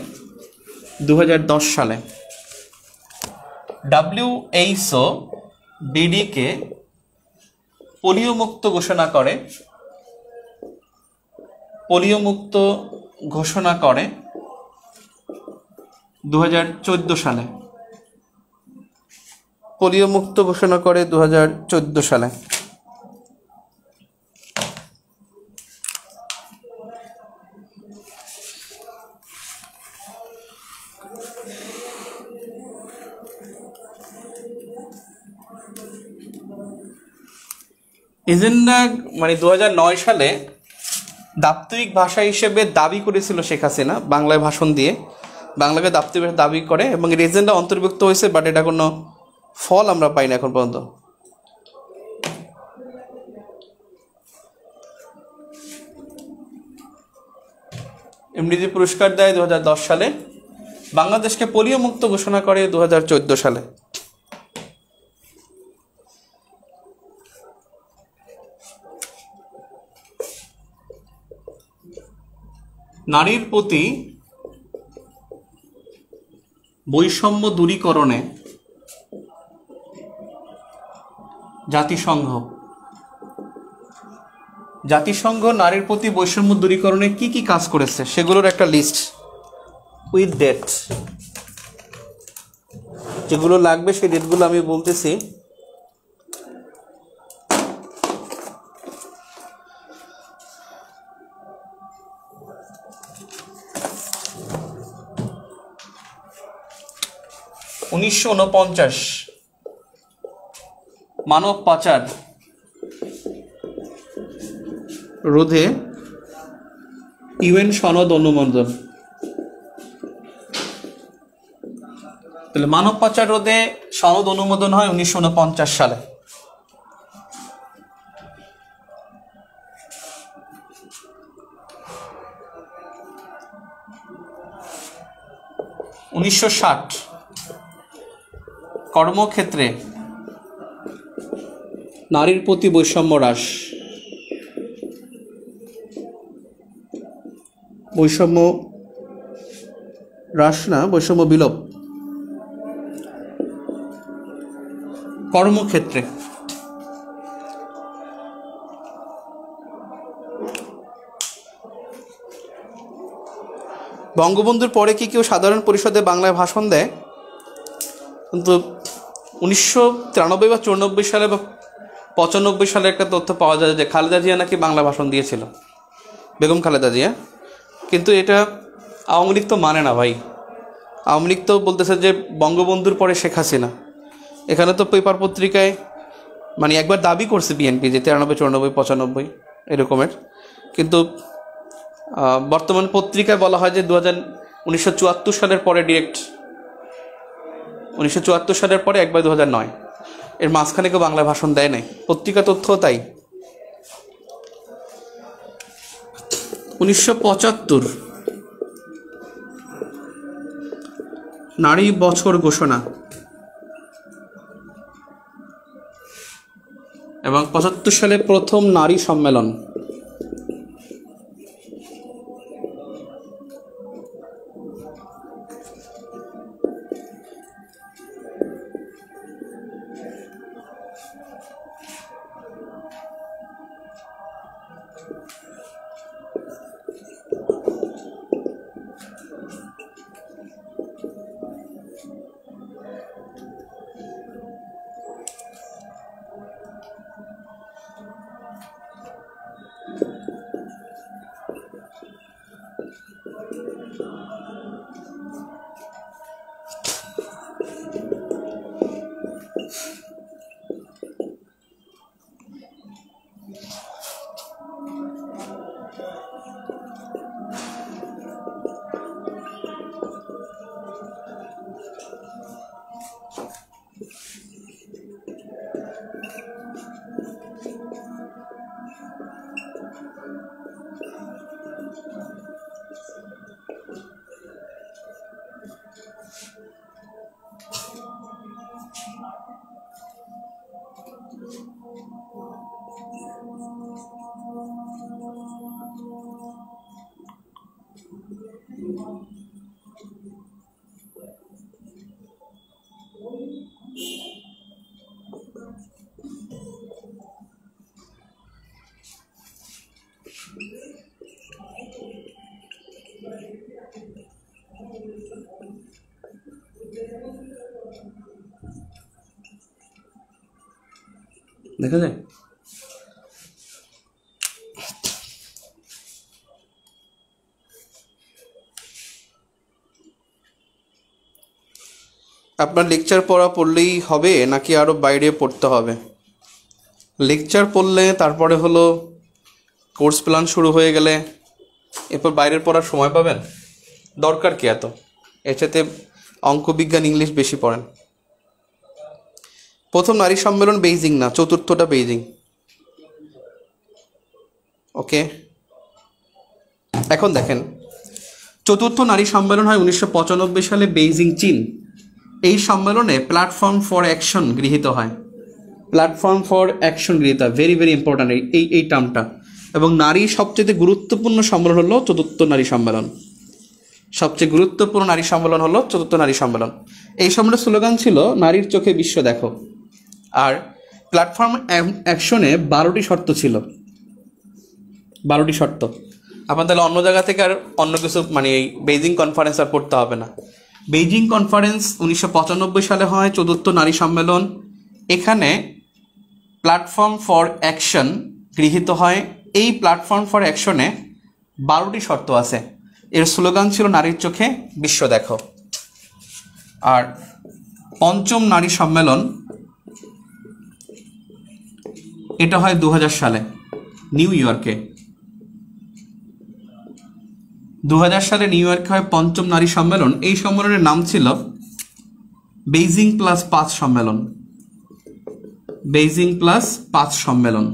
Speaker 1: 2010 সালে। WHO বিডিকে পোলিও মুক্ত ঘোষণা করে 2014 সালে। পোলিও মুক্ত ঘোষণা করে 2014 সালে। এজেন্ডা মানে 2009 সালে দাপ্তরিক ভাষা হিসেবে দাবি করেছিল শেখ হাসিনা, বাংলায় ভাষণ দিয়ে বাংলাকে দাপ্তরিক ভাষা দাবি করে, এবং এর এজেন্ডা অন্তর্ভুক্ত হয়েছে, বাট এটা কোনো ফল আমরা পাই না এখন পর্যন্ত। এমডিজি পুরস্কার দেয় 2010 সালে, বাংলাদেশকে পোলিও মুক্ত ঘোষণা করে 2014 সালে। নারীর প্রতি বৈষম্য দূরীকরণে জাতিসংঘ নারীর প্রতি বৈষম্য দূরীকরণে কি কি কাজ করেছে সেগুলোর একটা লিস্ট উইথ ডেট, যেগুলো লাগবে সেই ডেটগুলো আমি বলতেছি। উনিশশো 49 মানব পাচার রোধে ইউএন সনদ অনুমোদন। তাহলে মানব পাচার রোধে সনদ অনুমোদন হয় 1949 সালে। উনিশশো 60 কর্মক্ষেত্রে নারীর প্রতি বৈষম্য হ্রাস, বৈষম্য বিলোপ কর্মক্ষেত্রে। বঙ্গবন্ধুর পরে কি কেউ সাধারণ পরিষদে বাংলায় ভাষণ দেয়? কিন্তু 1993 বা 94 সালে বা 95 সালে একটা তথ্য পাওয়া যায় যে খালেদা জিয়া নাকি বাংলা ভাষণ দিয়েছিল, বেগম খালেদা জিয়া। কিন্তু এটা আওয়ামী লীগ তো মানে না ভাই। আওয়ামী লীগ তো বলতেছে যে বঙ্গবন্ধুর পরে শেখ হাসিনা। এখানে তো পেপার পত্রিকায় মানে একবার দাবি করছে বিএনপি যে 93, 94, 95 এরকমের, কিন্তু বর্তমান পত্রিকায় বলা হয় যে 1974 সালের পরে ডিরেক্ট 1974 সালের পরে একবার 2009, এর মাঝখানে কেউ বাংলা ভাষণ দেয় নাই। পত্রিকা তথ্য তাই। 1975 নারী বছর ঘোষণা এবং 75 সালে প্রথম নারী সম্মেলন। দেখা যায় আপনার লেকচার পড়লেই হবে নাকি আরও বাইরে পড়তে হবে? লেকচার পড়লে তারপরে হলো কোর্স প্ল্যান শুরু হয়ে গেলে এরপর বাইরের পড়ার সময় পাবেন? দরকার কি এত? এর সাথে অঙ্ক, বিজ্ঞান, ইংলিশ বেশি পড়েন। প্রথম নারী সম্মেলন বেইজিং না, চতুর্থটা বেইজিং। ওকে, এখন দেখেন, চতুর্থ নারী সম্মেলন হয় 1995 সালে বেইজিং, চীন। এই সম্মেলনে প্ল্যাটফর্ম ফর অ্যাকশন গৃহীত হয়। প্ল্যাটফর্ম ফর অ্যাকশন গৃহীত হয়, ভেরি ভেরি ইম্পর্ট্যান্ট এই টার্মটা। এবং নারী সবচেয়ে গুরুত্বপূর্ণ সম্মেলন হলো চতুর্থ নারী সম্মেলন। সবচেয়ে গুরুত্বপূর্ণ নারী সম্মেলন হলো চতুর্থ নারী সম্মেলন। এই সম্মেলনের স্লোগান ছিল নারীর চোখে বিশ্ব দেখো। আর প্ল্যাটফর্ম অ্যাকশনে 12টি শর্ত ছিল, 12টি শর্ত। আপনার তাহলে অন্য জায়গা থেকে আর অন্য কিছু মানে এই বেইজিং কনফারেন্স আর পড়তে হবে না। বেইজিং কনফারেন্স 1995 সালে হয়, চতুর্থ নারী সম্মেলন। এখানে প্ল্যাটফর্ম ফর অ্যাকশন গৃহীত হয়। এই প্ল্যাটফর্ম ফর অ্যাকশনে 12টি শর্ত আছে। এর স্লোগান ছিল নারীর চোখে বিশ্ব দেখো। আর পঞ্চম নারী সম্মেলন এটা হয় 2000 সালে নিউ ইয়র্কে। 2000 সালে নিউ ইয়র্কে হয় পঞ্চম নারী সম্মেলন। এই সম্মেলনের নাম ছিল বেইজিং প্লাস 5 সম্মেলন। বেইজিং প্লাস 5 সম্মেলন।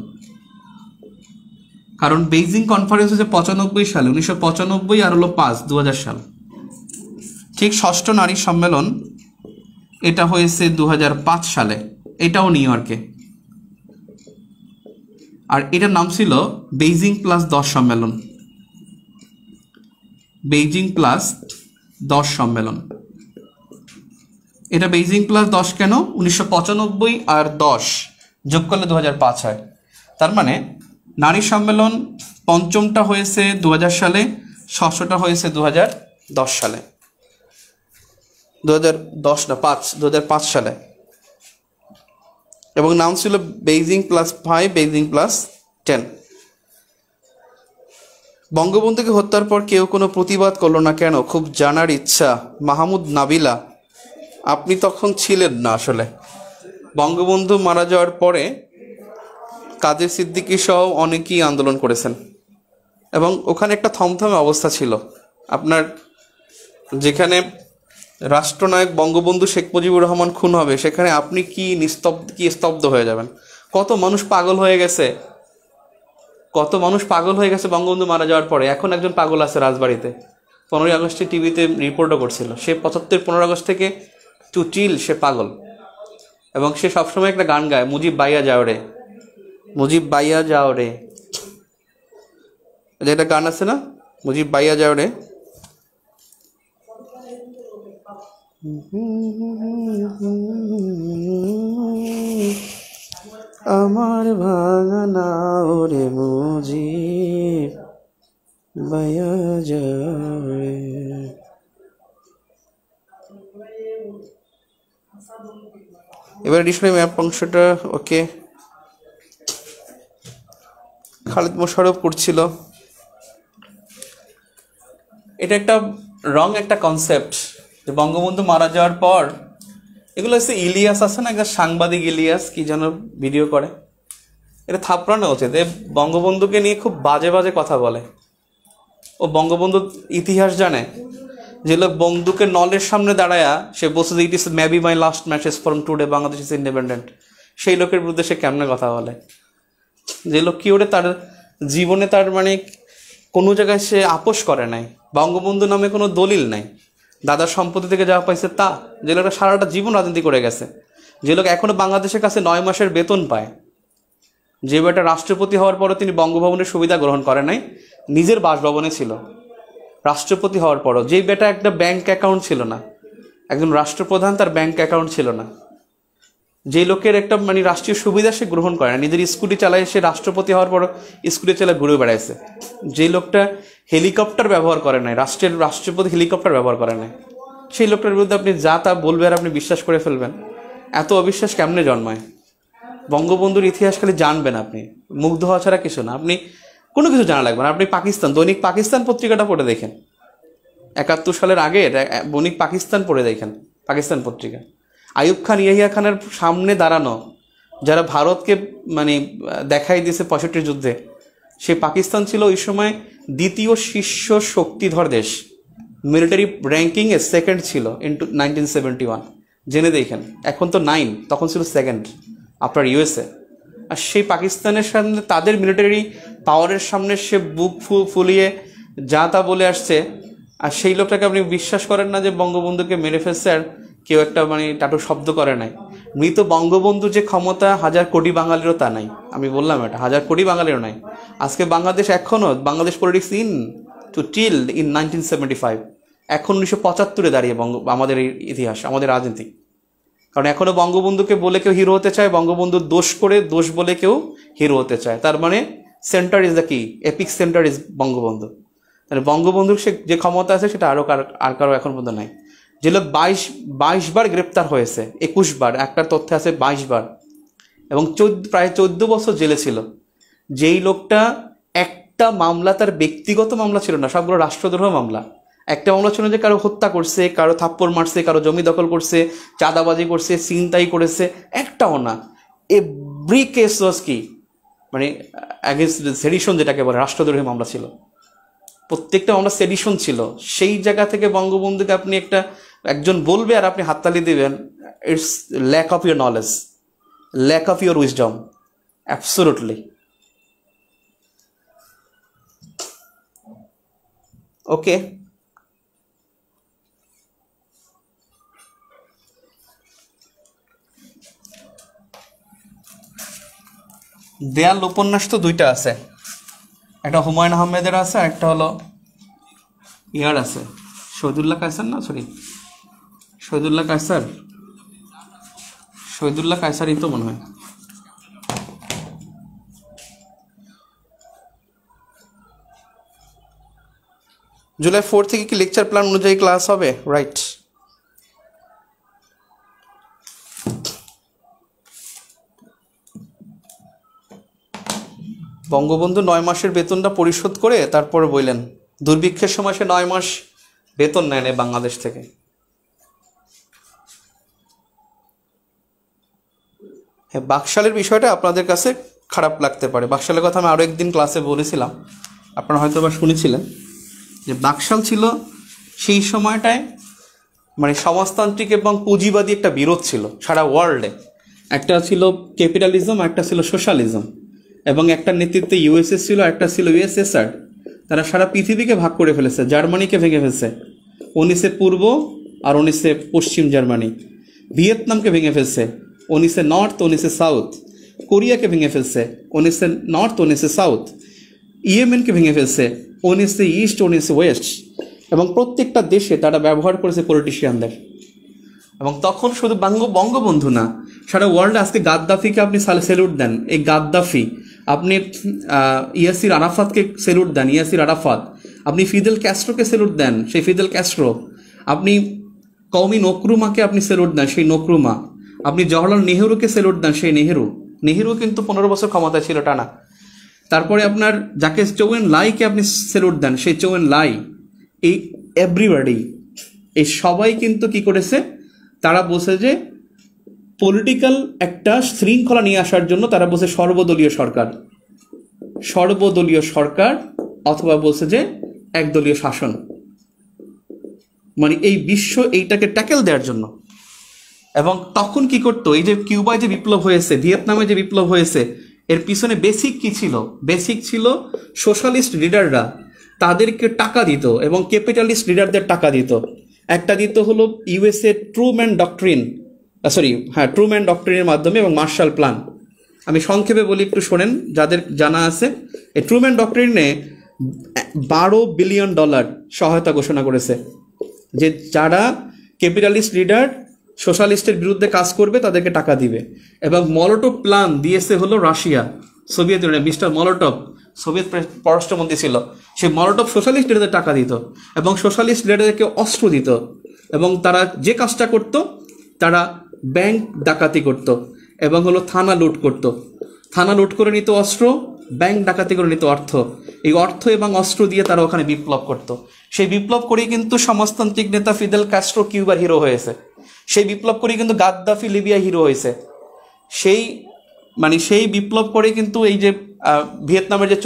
Speaker 1: কারণ বেইজিং কনফারেন্স হচ্ছে 95 সালে, 1995 আর হলো 5, 2000 সাল। ঠিক ষষ্ঠ নারী সম্মেলন এটা হয়েছে 2005 সালে, এটাও নিউ ইয়র্কে। আর এটার নাম ছিল বেইজিং প্লাস 10 সম্মেলন। বেইজিং প্লাস 10 সম্মেলন। এটা বেইজিং প্লাস 10 কেন? 1995 আর 10 যোগ করলে 2005 হয়। তার মানে নারী সম্মেলন পঞ্চমটা হয়েছে 2000 সালে, ষষ্ঠটা হয়েছে 2010 সালে। 2005 সালে। এবং নাম ছিল বেইজিং প্লাস 5, বেইজিং প্লাস 10। বঙ্গবন্ধুকে হত্যার পর কেউ কোনো প্রতিবাদ করলো না কেন? খুব জানার ইচ্ছা। মাহমুদ নাবিলা, আপনি তখন ছিলেন না আসলে। বঙ্গবন্ধু মারা যাওয়ার পরে কাজী সিদ্দিকী সহ অনেকেই আন্দোলন করেছেন এবং ওখানে একটা থমথমে অবস্থা ছিল। আপনার যেখানে রাষ্ট্রনায়ক বঙ্গবন্ধু শেখ মুজিবুর রহমান খুন হবে, সেখানে আপনি কি স্তব্ধ হয়ে যাবেন। কত মানুষ পাগল হয়ে গেছে, কত মানুষ পাগল হয়ে গেছে বঙ্গবন্ধু মারা যাওয়ার পরে। এখন একজন পাগল আছে রাজবাড়িতে, 15ই আগস্টে টিভিতে রিপোর্টও করছিল। সে 15 আগস্ট থেকে চুচিল, সে পাগল। এবং সে সবসময় একটা গান গায়, মুজিব বাইয়া যাও রে, মুজিব বাইয়া যাও রে। যেটা গান আছে না, মুজিব বাইয়া যাও রে। আমার ভাঙানা ওরে মুজিব বাইয়া যাও রে। এবার ডিসপ্লে ম্যাপ অংশটা ওকে। খালিদ মোশাররফ করছিল। এটা একটা একটা কনসেপ্ট যে বঙ্গবন্ধু মারা যাওয়ার পর, এগুলো হচ্ছে ইলিয়াস আছে না, একটা সাংবাদিক ইলিয়াস কি যেন ভিডিও করে, এটা থাপড়ানো উচিত। বঙ্গবন্ধুকে নিয়ে খুব বাজে বাজে কথা বলে। ও বঙ্গবন্ধুর ইতিহাস জানে। যে লোক বন্দুকের নলের সামনে দাঁড়ায়া সে বলছে যে it is maybe my last matches from today, Bangladesh is independent, সেই লোকের বিরুদ্ধে সে কেমনে কথা বলে? যে লোক কি ওরে তার জীবনে তার মানে কোনো জায়গায় সে আপোষ করে নাই, বঙ্গবন্ধু নামে কোনো দলিল নাই, দাদার সম্পত্তি থেকে যা পাইছে তা। যে লোকটা সারাটা জীবন রাজনীতি করে গেছে, যে লোক এখনো বাংলাদেশের কাছে 9 মাসের বেতন পায়, যে বেটা রাষ্ট্রপতি হওয়ার পরও তিনি বঙ্গভবনের সুবিধা গ্রহণ করে নাই, নিজের বাসভবনে ছিল রাষ্ট্রপতি হওয়ার পরও। যেই বেটা একটা ব্যাংক অ্যাকাউন্ট ছিল না, একজন রাষ্ট্রপ্রধান তার ব্যাংক অ্যাকাউন্ট ছিল না, যে লোকের একটা মানে রাষ্ট্রীয় সুবিধা সে গ্রহণ করে না, নিজের স্কুটি চালায়, সে রাষ্ট্রপতি হওয়ার পরও স্কুটি চালায় ঘুরে বেড়াইছে। যে লোকটা হেলিকপ্টার ব্যবহার করে নাই, রাষ্ট্রপতি হেলিকপ্টার ব্যবহার করে নাই, সেই লোকটার বিরুদ্ধে আপনি যা তা বলবে আর আপনি বিশ্বাস করে ফেলবেন। এত অবিশ্বাস কেমনে জন্মায়? বঙ্গবন্ধুর ইতিহাস খালি জানবেন আপনি, মুগ্ধ হওয়া ছাড়া কিছু না। আপনি কোনো কিছু জানা লাগবে না। আপনি দৈনিক পাকিস্তান পত্রিকাটা পড়ে দেখেন, 71 সালের আগে দৈনিক পাকিস্তান পড়ে দেখেন, পাকিস্তান পত্রিকা। আইয়ুব খান, ইয়াহিয়া খানের সামনে দাঁড়ানো, যারা ভারতকে মানে দেখাই দিয়েছে 65 যুদ্ধে, সে পাকিস্তান ছিল ওই সময় দ্বিতীয় শীর্ষ শক্তিধর দেশ। মিলিটারি র্যাঙ্কিংয়ে সেকেন্ড ছিল ইন 1971, জেনে দেখেন। এখন তো 9, তখন ছিল সেকেন্ড আপনার ইউএসএ। আর সেই পাকিস্তানের সামনে, তাদের মিলিটারি পাওয়ারের সামনে সে বুক ফুলিয়ে যা তা বলে আসছে। আর সেই লোকটাকে আপনি বিশ্বাস করেন না যে বঙ্গবন্ধুকে মেরে ফেলছে আর কেউ একটা মানে টাটু শব্দ করে নাই। মৃত বঙ্গবন্ধুর যে ক্ষমতা 1000 কোটি বাঙালিরও তা নাই, আমি বললাম এটা 1000 কোটি বাঙালিরও নাই। আজকে বাংলাদেশ এখনো, বাংলাদেশ পলিটিক্স টিল ইন 1975, এখন 1975-এ দাঁড়িয়ে আমাদের এই ইতিহাস, আমাদের রাজনীতি। কারণ এখনো বঙ্গবন্ধুকে বলে কেউ হিরো হতে চায়, বঙ্গবন্ধুর দোষ করে দোষ বলে কেউ হিরো হতে চায়। তার মানে সেন্টার ইজ দ্য কি, এপিক সেন্টার ইজ বঙ্গবন্ধু। তাহলে বঙ্গবন্ধুর সে যে ক্ষমতা আছে সেটা আর কারো এখন পর্যন্ত নাই। যে লোক 22 বার গ্রেপ্তার হয়েছে, 21 বার, একটা তথ্য আছে 22 বার, এবং প্রায় 14 বছর জেলে ছিল। যেই লোকটা একটা মামলা তার ব্যক্তিগত মামলা ছিল না, সবগুলো রাষ্ট্রদ্রোহ মামলা। একটা মামলা ছিল যে কারো হত্যা করছে, কারো থাপ্পড় মারছে, কারো জমি দখল করছে, চাঁদাবাজি করছে, ছিনতাই করেছে, একটাও না। এভরি কেস ওয়াজ কি, মানে অ্যাগেন্স্ট সেডিশন, যেটাকে বলে রাষ্ট্রদ্রোহী মামলা ছিল। প্রত্যেকটা মামলা সেডিশন ছিল। সেই জায়গা থেকে বঙ্গবন্ধুকে আপনি একজন বলবে আর আপনি হাততালি দিবেন, it's lack of your knowledge, lack of your wisdom, absolutely. Okay, দেয়াল উপন্যাস তো দুইটা আছে, একটা হুমায়ুন আহমেদের আছে, একটা হলো ইয়ার আছে, শহীদুল্লাহ কায়সারই তো মনে হয়। জুলাই 4 থেকে কি লেকচার প্ল্যান অনুযায়ী ক্লাস হবে? রাইট। বঙ্গবন্ধু 9 মাসের বেতনটা পরিশোধ করে তারপরে বললেন, দুর্ভিক্ষের সময় সে 9 মাস বেতন নেয় না বাংলাদেশ থেকে। হ্যাঁ, বাকশালের বিষয়টা আপনাদের কাছে খারাপ লাগতে পারে। বাকশালের কথা আমি আরও একদিন ক্লাসে বলেছিলাম, আপনারা হয়তো বা শুনেছিলেন, যে বাকশাল ছিল সেই সময়টায় মানে সমাজতান্ত্রিক এবং পুঁজিবাদী একটা বিরোধ ছিল সারা ওয়ার্ল্ডে। একটা ছিল ক্যাপিটালিজম, একটা ছিল সোশ্যালিজম, এবং একটা নেতৃত্বে ইউএসএস ছিল, একটা ছিল ইউএসএসআর। তারা সারা পৃথিবীকে ভাগ করে ফেলেছে, জার্মানিকে ভেঙে ফেলছে, 19 পূর্ব আর 19 পশ্চিম জার্মানি। ভিয়েতনামকে ভেঙে ফেলছে, 19 নর্থ 19 সাউথ। কোরিয়াকে ভেঙে ফেলছে, 19 নর্থ 19 সাউথ। ইয়েমেনকে ভেঙে ফেলছে, 19 ইস্ট 19 ওয়েস্ট। এবং প্রত্যেকটা দেশে তারা ব্যবহার করেছে পলিটিশিয়ানদের। এবং তখন শুধু বঙ্গবন্ধু না, সারা ওয়ার্ল্ডে আজকে গাদ্দাফিকে আপনি স্যালুট দেন, এই গাদ্দাফি। আপনি ইয়াসির আরাফাতকে স্যালুট দেন, ইয়াসির আরাফাত। আপনি ফিদেল ক্যাস্ট্রোকে স্যালুট দেন, সেই ফিদেল ক্যাস্ট্রো। আপনি কওমি নকরুমাকে আপনি স্যালুট দেন, সেই নকরুমা। আপনি জওহরলাল নেহরুকে স্যালুট দেন, সেই নেহরু কিন্তু 15 বছর ক্ষমতায় ছিল টানা। তারপরে আপনার যাকে চৌয়েন লাইকে আপনি স্যালুট দেন, সেই চৌয়েন লাই। এই এভরিবডি, এই সবাই কিন্তু কি করেছে, তারা বলছে যে পলিটিক্যাল একটা শৃঙ্খলা নিয়ে আসার জন্য তারা বলছে সর্বদলীয় সরকার, অথবা বলছে যে একদলীয় শাসন। মানে এই বিশ্ব এইটাকে ট্যাকেল দেওয়ার জন্য। এবং তখন কি করতো, এই যে কিউবায় যে বিপ্লব হয়েছে, ভিয়েতনামে যে বিপ্লব হয়েছে, এর পিছনে বেসিক কি ছিল? বেসিক ছিল সোশ্যালিস্ট লিডাররা তাদেরকে টাকা দিত এবং ক্যাপিটালিস্ট লিডারদের টাকা দিত। একটা দিত হলো ইউএসএ ট্রুম্যান ডক্ট্রিনের মাধ্যমে, এবং মার্শাল প্ল্যান। আমি সংক্ষেপে বলি, একটু শোনেন যাদের জানা আছে। এই ট্রুম্যান ডক্ট্রিনে $12 বিলিয়ন সহায়তা ঘোষণা করেছে, যে যারা ক্যাপিটালিস্ট লিডার সোশ্যালিস্টের বিরুদ্ধে কাজ করবে তাদেরকে টাকা দিবে। এবং মলোটভ প্ল্যান দিয়েছে হলো Russia, Soviet union. Mister Molotov Soviet পররাষ্ট্রমন্ত্রী ছিল, সে মলোটভ সোশ্যালিস্ট লিডারদের টাকা দিত এবং সোশ্যালিস্ট লিডারদেরকে অস্ত্র দিত। এবং তারা যে কাজটা করত, তারা ব্যাংক ডাকাতি করত এবং হলো থানা লুট করত। থানা লুট করে নিত অস্ত্র, ব্যাংক ডাকাতি করে নিত অর্থ। এই অর্থ এবং অস্ত্র দিয়ে তারা ওখানে বিপ্লব করত। সেই বিপ্লব করেই কিন্তু সমাজতান্ত্রিক নেতা ফিদেল ক্যাস্ট্রো কিউবার হিরো হয়েছে। সেই বিপ্লব করেই কিন্তু গাদ্দাফি লিবিয়া হিরো হয়েছে। সেই বিপ্লব করে কিন্তু এই যে ভিয়েতনামের যে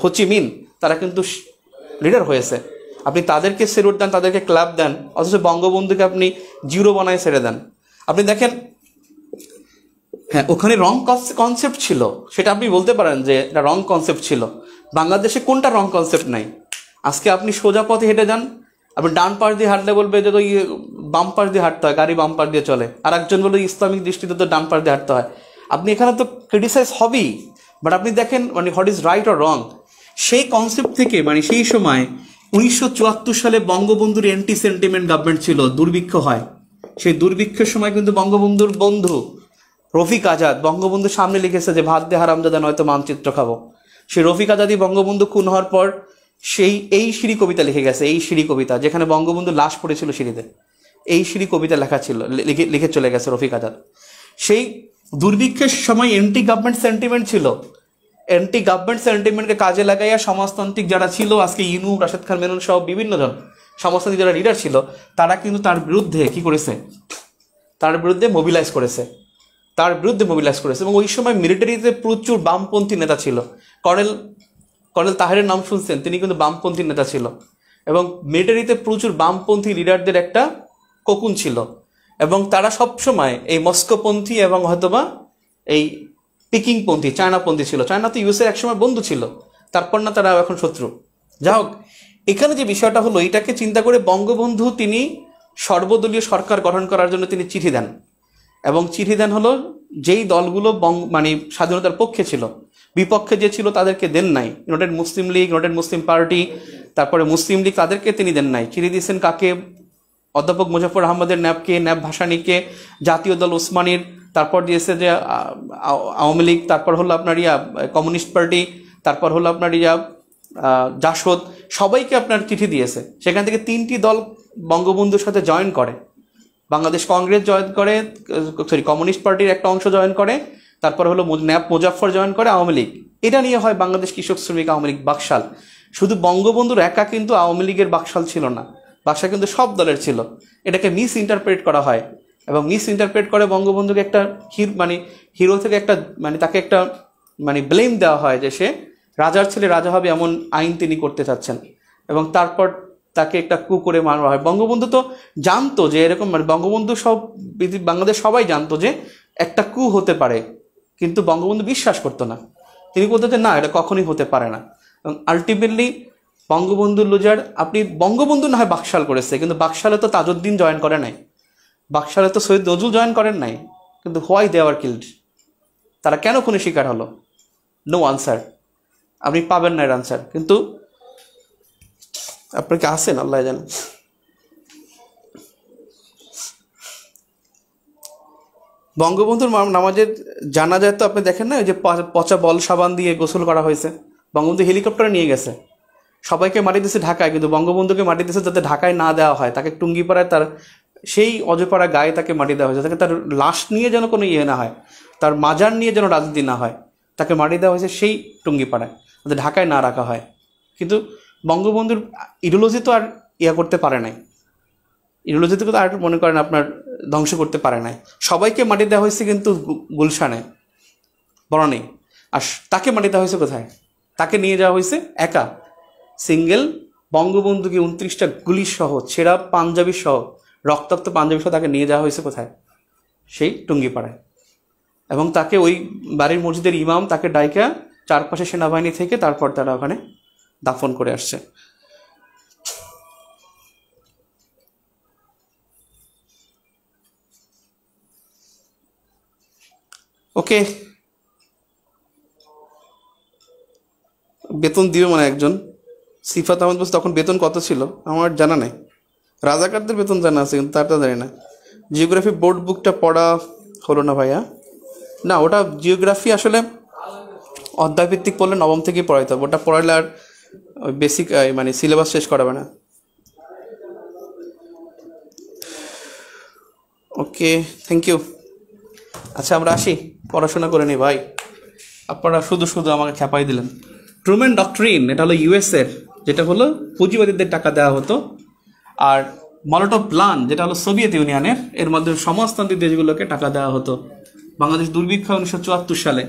Speaker 1: হোচিমিন, তারা কিন্তু লিডার হয়েছে। আপনি তাদেরকে স্যালুট দেন, তাদেরকে ক্লাব দেন, অথচ বঙ্গবন্ধুকে আপনি জিরো বানায় ছেড়ে দেন। আপনি দেখেন, হ্যাঁ, ওখানে রং কনসেপ্ট ছিল, সেটা আপনি বলতে পারেন যে এটা রং কনসেপ্ট ছিল। বাংলাদেশে কোনটা রং কনসেপ্ট নাই? আজকে আপনি সোজা পথে হেঁটে যান, আপনি ডান পাশ দিয়ে হাঁটলে বলবে যে তো বাম পাশ দিয়ে হাঁটতে হয়, গাড়ি বাম পাশ দিয়ে চলে। আর একজন বলবে ইসলামিক দৃষ্টিতে তো ডান পাশ দিয়ে হাঁটতে হয়। আপনি এখানে তো ক্রিটিসাইজ হবেই, বাট আপনি দেখেন মানে what is right or wrong. সেই কনসেপ্ট থেকে মানে সেই সময় 1974 সালে বঙ্গবন্ধুর অ্যান্টি সেন্টিমেন্ট গভর্নমেন্ট ছিল, দুর্ভিক্ষ হয়। সেই দুর্ভিক্ষের সময় কিন্তু বঙ্গবন্ধুর বন্ধু রফিক আজাদ বঙ্গবন্ধুর সামনে লিখেছে যে ভাত দিয়ে হারামজাদা নয়তো মানচিত্র খাবো। সেই রফিক আজাদই বঙ্গবন্ধু খুন হওয়ার পর এই সিঁড়ি কবিতা লিখে গেছে, এই সিঁড়ি কবিতা যেখানে বঙ্গবন্ধু লাশ পড়েছিল সিঁড়িতে, এই সিঁড়ি কবিতা লেখা ছিল, লিখে চলে গেছে রফিক আজাদ। সেই দুর্ভিক্ষের সময় অ্যান্টি গভর্নমেন্ট সেন্টিমেন্ট ছিল, অ্যান্টি গভর্নমেন্ট সেন্টিমেন্টকে কাজে লাগাইয়া সমাজতান্ত্রিক যারা ছিল আজকে ইনু, রাশেদ খান মেনন সহ বিভিন্ন জন সমাজতান্ত্রিক যারা লিডার ছিল, তারা কিন্তু তার বিরুদ্ধে কি করেছে, তার বিরুদ্ধে মোবিলাইজ করেছে এবং ওই সময় মিলিটারিতে প্রচুর বামপন্থী নেতা ছিল। কর্নেল তাহেরের নাম শুনছেন, তিনি কিন্তু বামপন্থী নেতা ছিল এবং মিলিটারিতে প্রচুর বামপন্থী লিডারদের একটা কোকুন ছিল এবং তারা সবসময় এই মস্কোপন্থী এবং হয়তোবা এই পিকিংপন্থী চায়নাপন্থী ছিল। চায়না তো ইউএসএর একসময় বন্ধু ছিল, তারপর না তারা এখন শত্রু। যা হোক, এখানে যে বিষয়টা হলো, এটাকে চিন্তা করে বঙ্গবন্ধু তিনি সর্বদলীয় সরকার গঠন করার জন্য তিনি চিঠি দেন এবং চিঠি দেন হলো যেই দলগুলো মানে স্বাধীনতার পক্ষে ছিল, বিপক্ষে যে ছিল তাদেরকে দেন নাই। ইউনাইটেড মুসলিম লীগ, ইউনাইটেড মুসলিম পার্টি, তারপরে মুসলিম লীগ, তাদেরকে তিনি দেন নাই। চিঠি দিয়েছেন কাকে? অধ্যাপক মুজাফর আহমদের ন্যাবকে, ন্যাব ভাসানীকে, জাতীয় দল ওসমানীর, তারপর দিয়েছে যে আওয়ামী লীগ, তারপর হলো আপনার কমিউনিস্ট পার্টি, তারপর হলো আপনার জাসদ, সবাইকে আপনার চিঠি দিয়েছে। সেখান থেকে 3টি দল বঙ্গবন্ধুর সাথে জয়েন করে, বাংলাদেশ কংগ্রেস জয়েন করে, কমিউনিস্ট পার্টির একটা অংশ জয়েন করে, তারপর হলো ন্যাপ মুজাফফর জয়েন করে, আওয়ামী লীগ। এটা নিয়ে হয় বাংলাদেশ কৃষক শ্রমিক আওয়ামী লীগ বাকশাল। শুধু বঙ্গবন্ধুর একা কিন্তু আওয়ামী লীগের বাকশাল ছিল না, বাকশাল কিন্তু সব দলের ছিল। এটাকে মিস ইন্টারপ্রেট করা হয় এবং মিস ইন্টারপ্রেট করে বঙ্গবন্ধুকে একটা হিরো থেকে একটা তাকে একটা ব্লেম দেওয়া হয় যে সে রাজার ছেলে রাজা হবে এমন আইন তিনি করতে চাচ্ছেন এবং তারপর তাকে একটা কু করে মারা হয়। বঙ্গবন্ধু তো জানতো যে এরকম বঙ্গবন্ধু বাংলাদেশ সবাই জানতো যে একটা কু হতে পারে, কিন্তু বঙ্গবন্ধু বিশ্বাস করতো না। তিনি বলতো যে না, এটা কখনোই হতে পারে না। এবং আলটিমেটলি বঙ্গবন্ধু লুজার, আপনি বঙ্গবন্ধু না হয় বাকশাল করেছে, কিন্তু বাকশালে তো তাজউদ্দিন জয়েন করে নাই, বাকশালে তো সৈয়দ নজরুল জয়েন করেন নাই, কিন্তু হোয়াই দে আর কিল্ড? তারা কেন খুনের শিকার হলো? নো আনসার, আপনি পাবেন না এর আনসার। কিন্তু আপনার কি আসেন আল্লাহ জানেন। বঙ্গবন্ধুর নামাজের জানাজায় তো আপনি দেখেন না, ওই যে পচা বল সাবান দিয়ে গোসল করা হয়েছে। বঙ্গবন্ধু হেলিকপ্টারে নিয়ে গেছে, সবাইকে মাটি দিয়েছে ঢাকায়, কিন্তু বঙ্গবন্ধুকে মাটি দিয়েছে যাতে ঢাকায় না দেওয়া হয়। তাকে টুঙ্গিপাড়ায় তার সেই অজপাড়া গায়ে তাকে মাটি দেওয়া হয়েছে, তাকে তার লাশ নিয়ে যেন কোনো ইয়ে না হয়, তার মাজার নিয়ে যেন রাজনীতি না হয়, তাকে মাটি দেওয়া হয়েছে সেই টুঙ্গিপাড়ায়, যাতে ঢাকায় না রাখা হয়। কিন্তু বঙ্গবন্ধুর ইডিওলজি তো আর করতে পারে নাই, ইডিওলজিতে তো আর মনে করেন আপনার ধ্বংস করতে পারে নাই। সবাইকে মাটি দেওয়া হয়েছে কিন্তু গুলশানে, বরণে। আর তাকে মাটি দেওয়া হয়েছে কোথায়? তাকে নিয়ে যাওয়া হয়েছে একা, সিঙ্গেল। বঙ্গবন্ধুকে 29টা গুলি সহ, ছেঁড়া পাঞ্জাবি সহ, রক্তাক্ত পাঞ্জাবি সহ তাকে নিয়ে যাওয়া হয়েছে কোথায়? সেই টুঙ্গিপাড়ায়। এবং তাকে ওই বাড়ির মসজিদের ইমাম তাকে ডাইকা চারপাশে সেনাবাহিনী থেকে তারপর তারা ওখানে দাফন করে আসছে। ওকে, বেতন দিবে মানে একজন সিফাত আহমেদ বলছে। তখন বেতন কত ছিল আমার জানা নেই, রাজাকারদের বেতন জানা আছে কিন্তু তারটা জানি না। জিওগ্রাফি বোর্ড বুকটা পড়া হলো না ভাইয়া। না, ওটা জিওগ্রাফি আসলে অধ্যায়ভিত্তিক পড়লে নবম থেকেই পড়াইতে হবে, ওটা পড়াইলে আর বেসিক সিলেবাস শেষ করাবে না। ওকে, থ্যাংক ইউ। আচ্ছা, আমরা আসি, পড়াশোনা করে নিই ভাই। আপনারা শুধু শুধু আমাকে খেপাই দিলেন। ট্রুম্যান ডক্ট্রিন, এটা হলো ইউএসের, যেটা হলো পুঁজিবাদীদের টাকা দেওয়া হতো। আর মলোটভ প্ল্যান, যেটা হলো সোভিয়েত ইউনিয়নের, এর মাধ্যমে সমাজতান্ত্রিক দেশগুলোকে টাকা দেওয়া হতো। বাংলাদেশ দুর্ভিক্ষ 1974 সালে।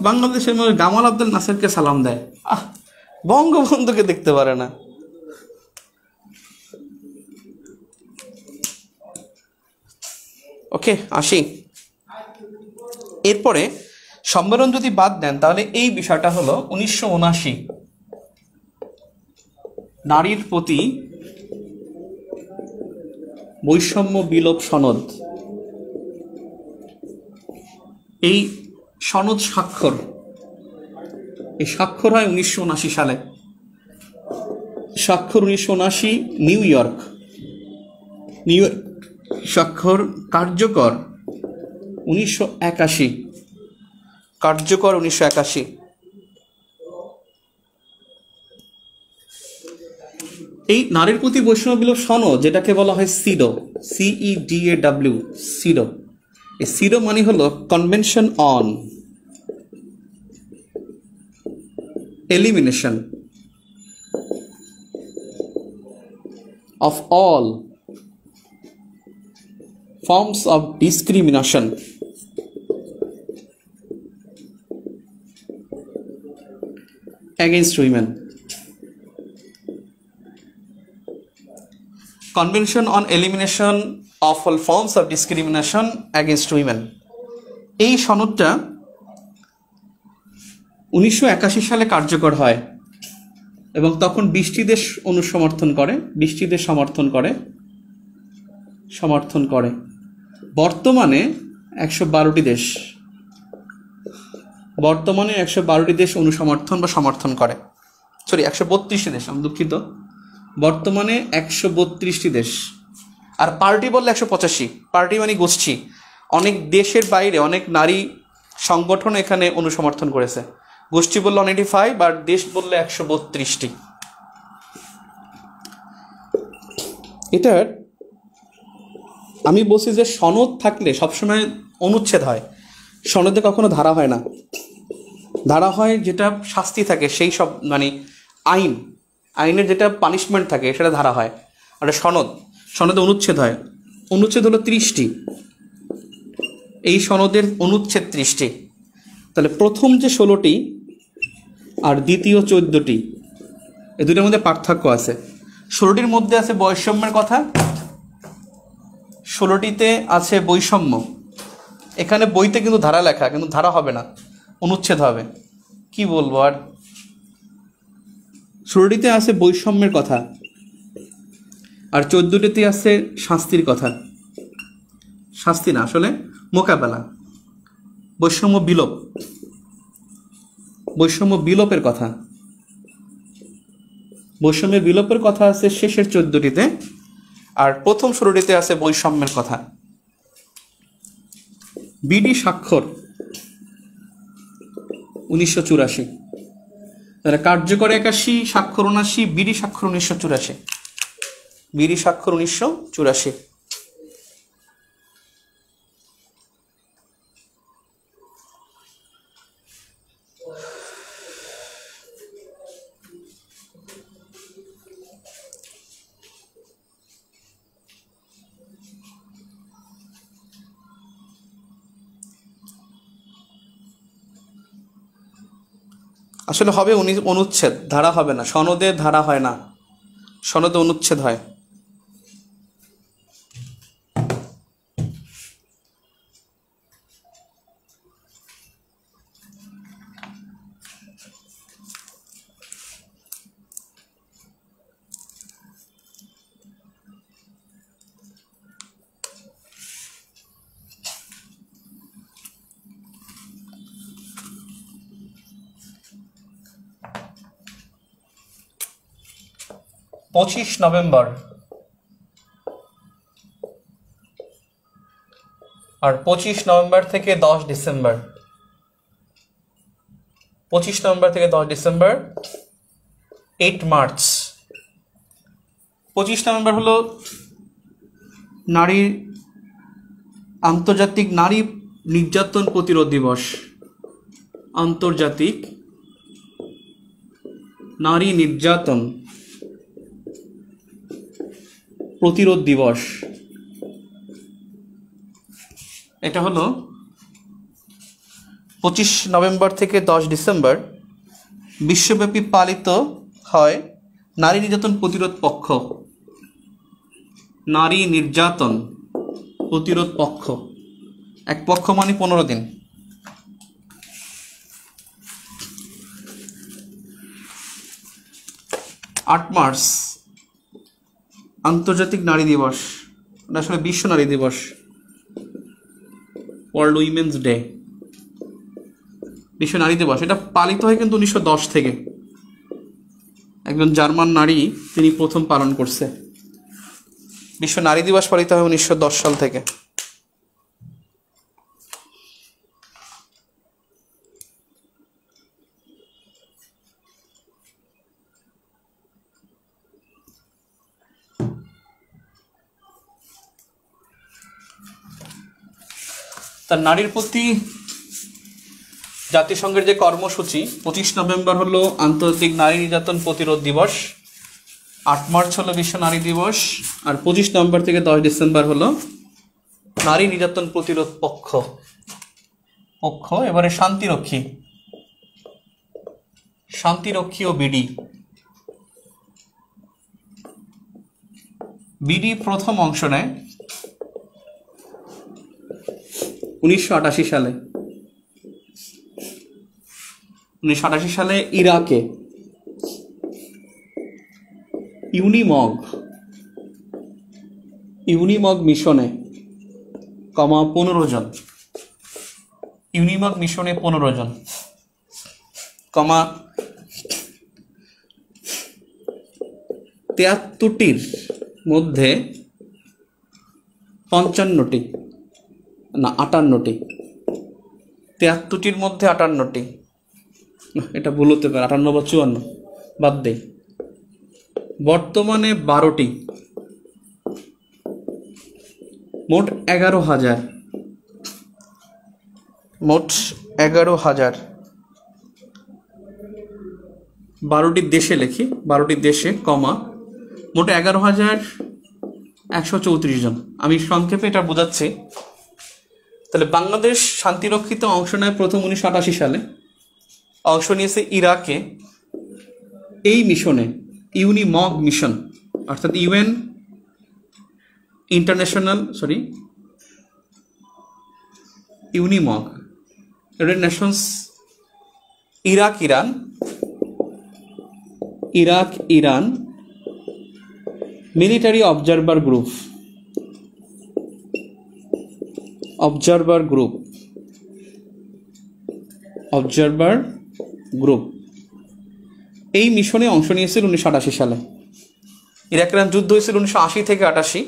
Speaker 1: বাংলাদেশের মধ্যে গামাল আব্দুল নাসেরকে সালাম দেয়, বঙ্গবন্ধুকে দেখতে পারে না। ওকে, আসি। এরপরে সম্মেলন যদি বাদ দেন তাহলে এই বিষয়টা হলো 1979 নারীর প্রতি বৈষম্য বিলোপ সনদ, এই সনদ স্বাক্ষর, এই স্বাক্ষর হয় 1979 সালে। স্বাক্ষর 1979, নিউ ইয়র্ক। স্বাক্ষর কার্যকর 1981, কার্যকর 1981। এই নারীর প্রতি বৈষম্য বিলোপ সনদ, যেটাকে বলা হয় সিডো, CEDAW, সিডো। এই সিডো মানে হলো convention on elimination of all forms of discrimination against women. Convention on Elimination of all forms of discrimination against women. এই সনদটা 1981 সালে কার্যকর হয় এবং তখন 20টি দেশ সমর্থন করে। বর্তমানে 112টি দেশ, সমর্থন করে। 132টি দেশ, আমি দুঃখিত, বর্তমানে 132টি দেশ। আর পার্টি বললে 185। পার্টি মানে গোষ্ঠী, অনেক দেশের বাইরে অনেক নারী সংগঠন এখানে অনুসমর্থন করেছে। গোষ্ঠী বললে 185, আর দেশ বললে 132টি। এটার আমি বলছি যে সনদ থাকলে সবসময় অনুচ্ছেদ হয়, সনদে কখনো ধারা হয় না। ধারা হয় যেটা শাস্তি থাকে, সেই সব মানে আইনের যেটা পানিশমেন্ট থাকে সেটা ধারা হয়। আর সনদে অনুচ্ছেদ হয়। অনুচ্ছেদ হলো 30টি। এই সনদের অনুচ্ছেদ 30টি। তাহলে প্রথম যে 16টি আর দ্বিতীয় 14টি, এই দুটোর মধ্যে পার্থক্য আছে। 16টির মধ্যে আছে বৈষম্যের কথা, 16টিতে আছে বৈষম্য। এখানে বইতে কিন্তু ধারা লেখা, কিন্তু ধারা হবে না, অনুচ্ছেদ হবে। কি বলবো আর, 16টিতে আছে বৈষম্যের কথা আর 14টিতে আছে শাস্তির কথা। শাস্তি না, আসলে মোকাবেলা, বৈষম্য বিলোপের কথা। বৈষম্যের বিলোপের কথা আছে শেষের 14টিতে, আর প্রথম 16টিতে আছে বৈষম্যের কথা। বিডি স্বাক্ষর 1984, কার্যকর 81, স্বাক্ষর 79, বিডি স্বাক্ষর 1984। বিডি স্বাক্ষর 1984। আসলে হবে অনুচ্ছেদ, ধারা হবে না। সনদে ধারা হয় না, সনদে অনুচ্ছেদ হয়। নভেম্বর আর 25 নভেম্বর থেকে 10 ডিসেম্বর, 25 নভেম্বর থেকে 10 ডিসেম্বর, 8 মার্চ। 25 নভেম্বর হলো আন্তর্জাতিক নারী নির্যাতন প্রতিরোধ দিবস। আন্তর্জাতিক নারী নির্যাতন প্রতিরোধ দিবস। এটা হলো 25 নভেম্বর থেকে 10 ডিসেম্বর বিশ্বব্যাপী পালিত হয় নারী নির্যাতন প্রতিরোধ পক্ষ। নারী নির্যাতন প্রতিরোধ পক্ষ, এক পক্ষ মানে 15 দিন। 8 মার্চ আন্তর্জাতিক নারী দিবস, এটা আসলে বিশ্ব নারী দিবস, ওয়ার্ল্ড উইমেন্স ডে, বিশ্ব নারী দিবস। এটা পালিত হয় কিন্তু 1910 থেকে, একজন জার্মান নারী তিনি প্রথম পালন করছে। বিশ্ব নারী দিবস পালিত হয় 1910 সাল থেকে। তার নারীর প্রতি জাতিসংঘের যে কর্মসূচি, 25 নভেম্বর হলো আন্তর্জাতিক নারী নির্যাতন প্রতিরোধ দিবস, 8 মার্চ হলো বিশ্ব নারী দিবস, আর 25 নভেম্বর থেকে 10 ডিসেম্বর হলো নারী নির্যাতন প্রতিরোধ পক্ষ। এবারে শান্তিরক্ষী ও বিডি প্রথম অংশ নেয় 1988 সালে। 1988 সালে ইরাকে ইউনিমগ মিশনে 15 জন, ইউনিমগ মিশনে 15 জন, 73টির মধ্যে 58টি, 73টির মধ্যে 58টি, এটা ভুল হতে পারে, 58 বা 54, বাদ দেই। বর্তমানে 12টি, মোট 11,000, 12টি দেশে লিখি, 12টি দেশে মোট 11,134 জন। আমি সংক্ষেপে এটা বোঝাচ্ছি। তাহলে বাংলাদেশ শান্তিরক্ষিতে অংশ নেয় প্রথম 1988 সালে, অংশ নিয়েছে ইরাকে এই মিশনে, ইউনিমগ মিশন, অর্থাৎ UNIIMOG, United Nations Iraq Iran military observer group এই মিশনে অংশ নিয়েছিল 1988 সালে। ইরাক ইরান যুদ্ধ হয়েছিল 1980 থেকে 88,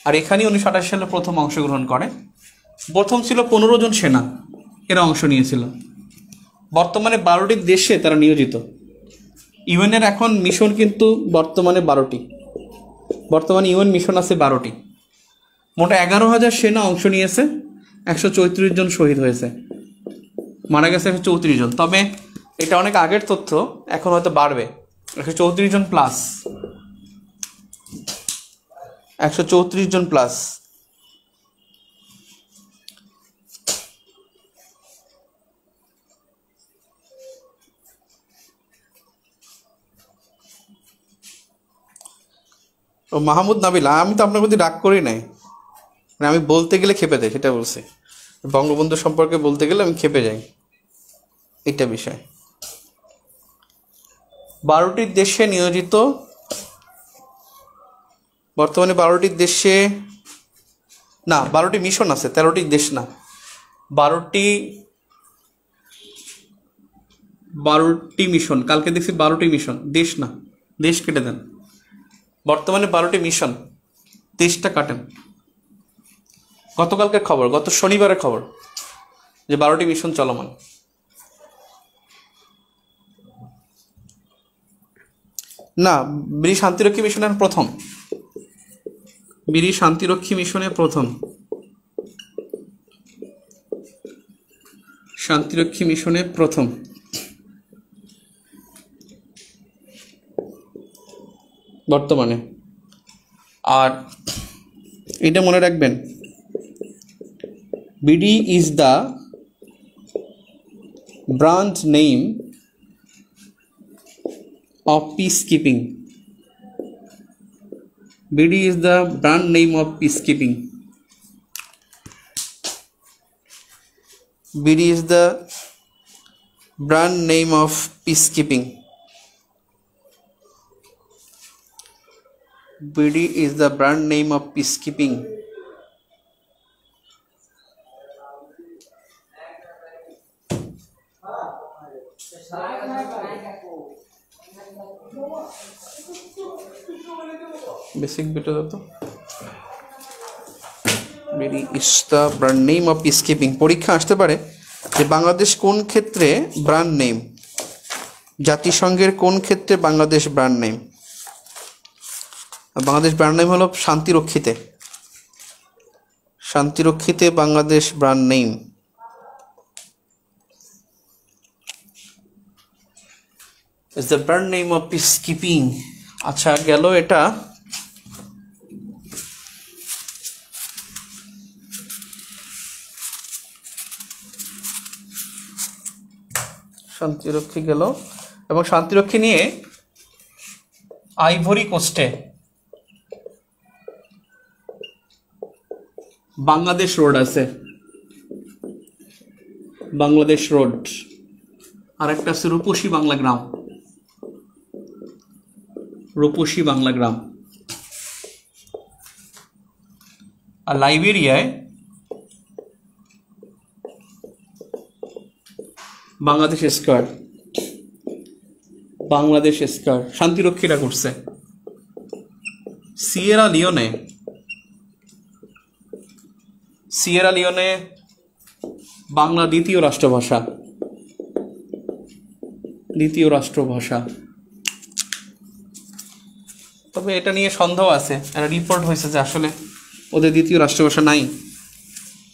Speaker 1: আর এখানেই 1988 সালে প্রথম অংশগ্রহণ করে। প্রথম ছিল 15 জন সেনা, এরা অংশ নিয়েছিল। বর্তমানে 12টি দেশে তারা নিয়োজিত। ইউএনের এখন মিশন কিন্তু বর্তমানে 12টি, বর্তমানে ইউএন মিশন আছে 12টি। মোট 11,000 সেনা অংশ নিয়েছে, 134 জন শহীদ হয়েছে, মারা গেছে 134 জন। তবে এটা অনেক আগের তথ্য, এখন হয়তো বাড়বে, 134 জন প্লাস, 134 জন প্লাস। ও মাহমুদ নাবিল, আমি তো আপনার প্রতি রাগ করি নাই, আমি বলতে গেলে খেপে যাই, সেটা বলছি। বঙ্গবন্ধু সম্পর্কে বলতে গেলে আমি খেপে যাই, এটা বিষয়। 12টি দেশে নিয়োজিত, বর্তমানে 12টি দেশে না, 12টি মিশন আছে, 13টি দেশ না, 12টি মিশন। কালকে দেখছি 12টি মিশন, দেশ না, দেশ কেটে দেন। বর্তমানে 12টি মিশন, দেশটা কাটেন। গতকালকের খবর, গত শনিবারের খবর, যে 12টি মিশন চলমান। না, বিডি শান্তিরক্ষী মিশনের প্রথম, বিডি শান্তিরক্ষী মিশনে প্রথম, শান্তিরক্ষী মিশনে প্রথম। বর্তমানে। আর এটা মনে রাখবেন, BD is the brand name of peacekeeping. BD is the brand name of peacekeeping. BD is the brand name of peacekeeping. BD is the brand name of peacekeeping. Basic bit of that. BD is the brand name of peacekeeping. পরীক্ষা আসতে পারে যে বাংলাদেশ কোন ক্ষেত্রে brand name, জাতিসংঘের কোন ক্ষেত্রে Bangladesh brand name. Bangladesh brand name হলো শান্তিরক্ষীতে, শান্তিরক্ষীতে Bangladesh brand name. Is the brand name of peacekeeping. আচ্ছা গেল এটা। শান্তিরক্ষী গেল, এবং শান্তিরক্ষী নিয়ে আইভরি কোস্টে বাংলাদেশ রোড আছে, বাংলাদেশ রোড। আর একটা আছে রূপসী বাংলা গ্রাম, রূপসী বাংলা গ্রাম। আর লাইবেরিয়ায় বাংলাদেশ স্কয়ার, বাংলাদেশ স্কয়ার শান্তিরক্ষীরা করছে। Sierra Leone, Sierra Leone Bangla দ্বিতীয় রাষ্ট্রভাষা, দ্বিতীয় রাষ্ট্রভাষা। তবে এটা নিয়ে সন্দেহ আছে, একটা রিপোর্ট হয়েছে যে আসলে ওদের দ্বিতীয় রাষ্ট্রভাষা নাই।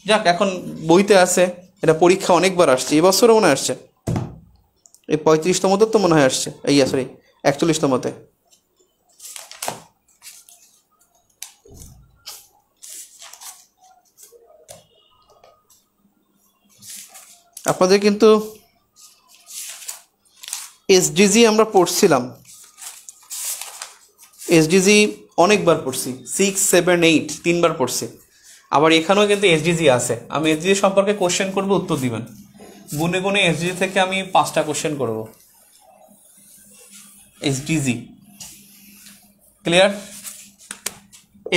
Speaker 1: যাক, এখন বইতে আছে, এটা পরীক্ষা অনেকবার আসছে, এবছরও মনে হয় আসছে, এই 35তমতে তো মনে হয় আসছে, এই সরি 41তমতে। আপনাদের কিন্তু এসডিজি আমরা পড়ছিলাম, এসডিজি অনেকবার পড়ছি, 6, 7, 8 তিনবার পড়ছি। আবার এখানেও কিন্তু এসডিজি আছে। আমি এসডিজি সম্পর্কে কোশ্চেন করব, উত্তর দিবেন। গুনে গুনে এসডিজি থেকে আমি 5টা কোশ্চেন করব। SDG clear?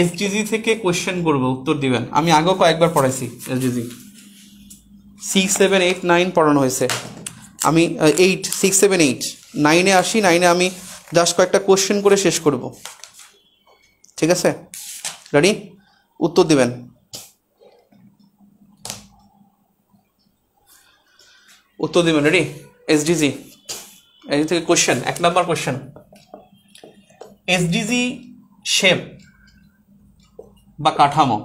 Speaker 1: এসডিজি থেকে কোশ্চেন করব, উত্তর দিবেন। আমি আগেও কয়েকবার পড়াইছি এসডিজি, 6, 7, 8, 9 পড়ানো হয়েছে। আমি 8, 6, 7, 8, 9-এ আসি। 9-এ আমি জাস্ট কয়েকটা কোশ্চেন করে শেষ করব, ঠিক আছে? রেডি? উত্তর দিবেন। উত্তর দিবেন, রেডি? এসডিজি, এই থেকে কোশ্চেন। 1 নম্বর কোশ্চেন, এসডিজি শেপ বা কাঠামো,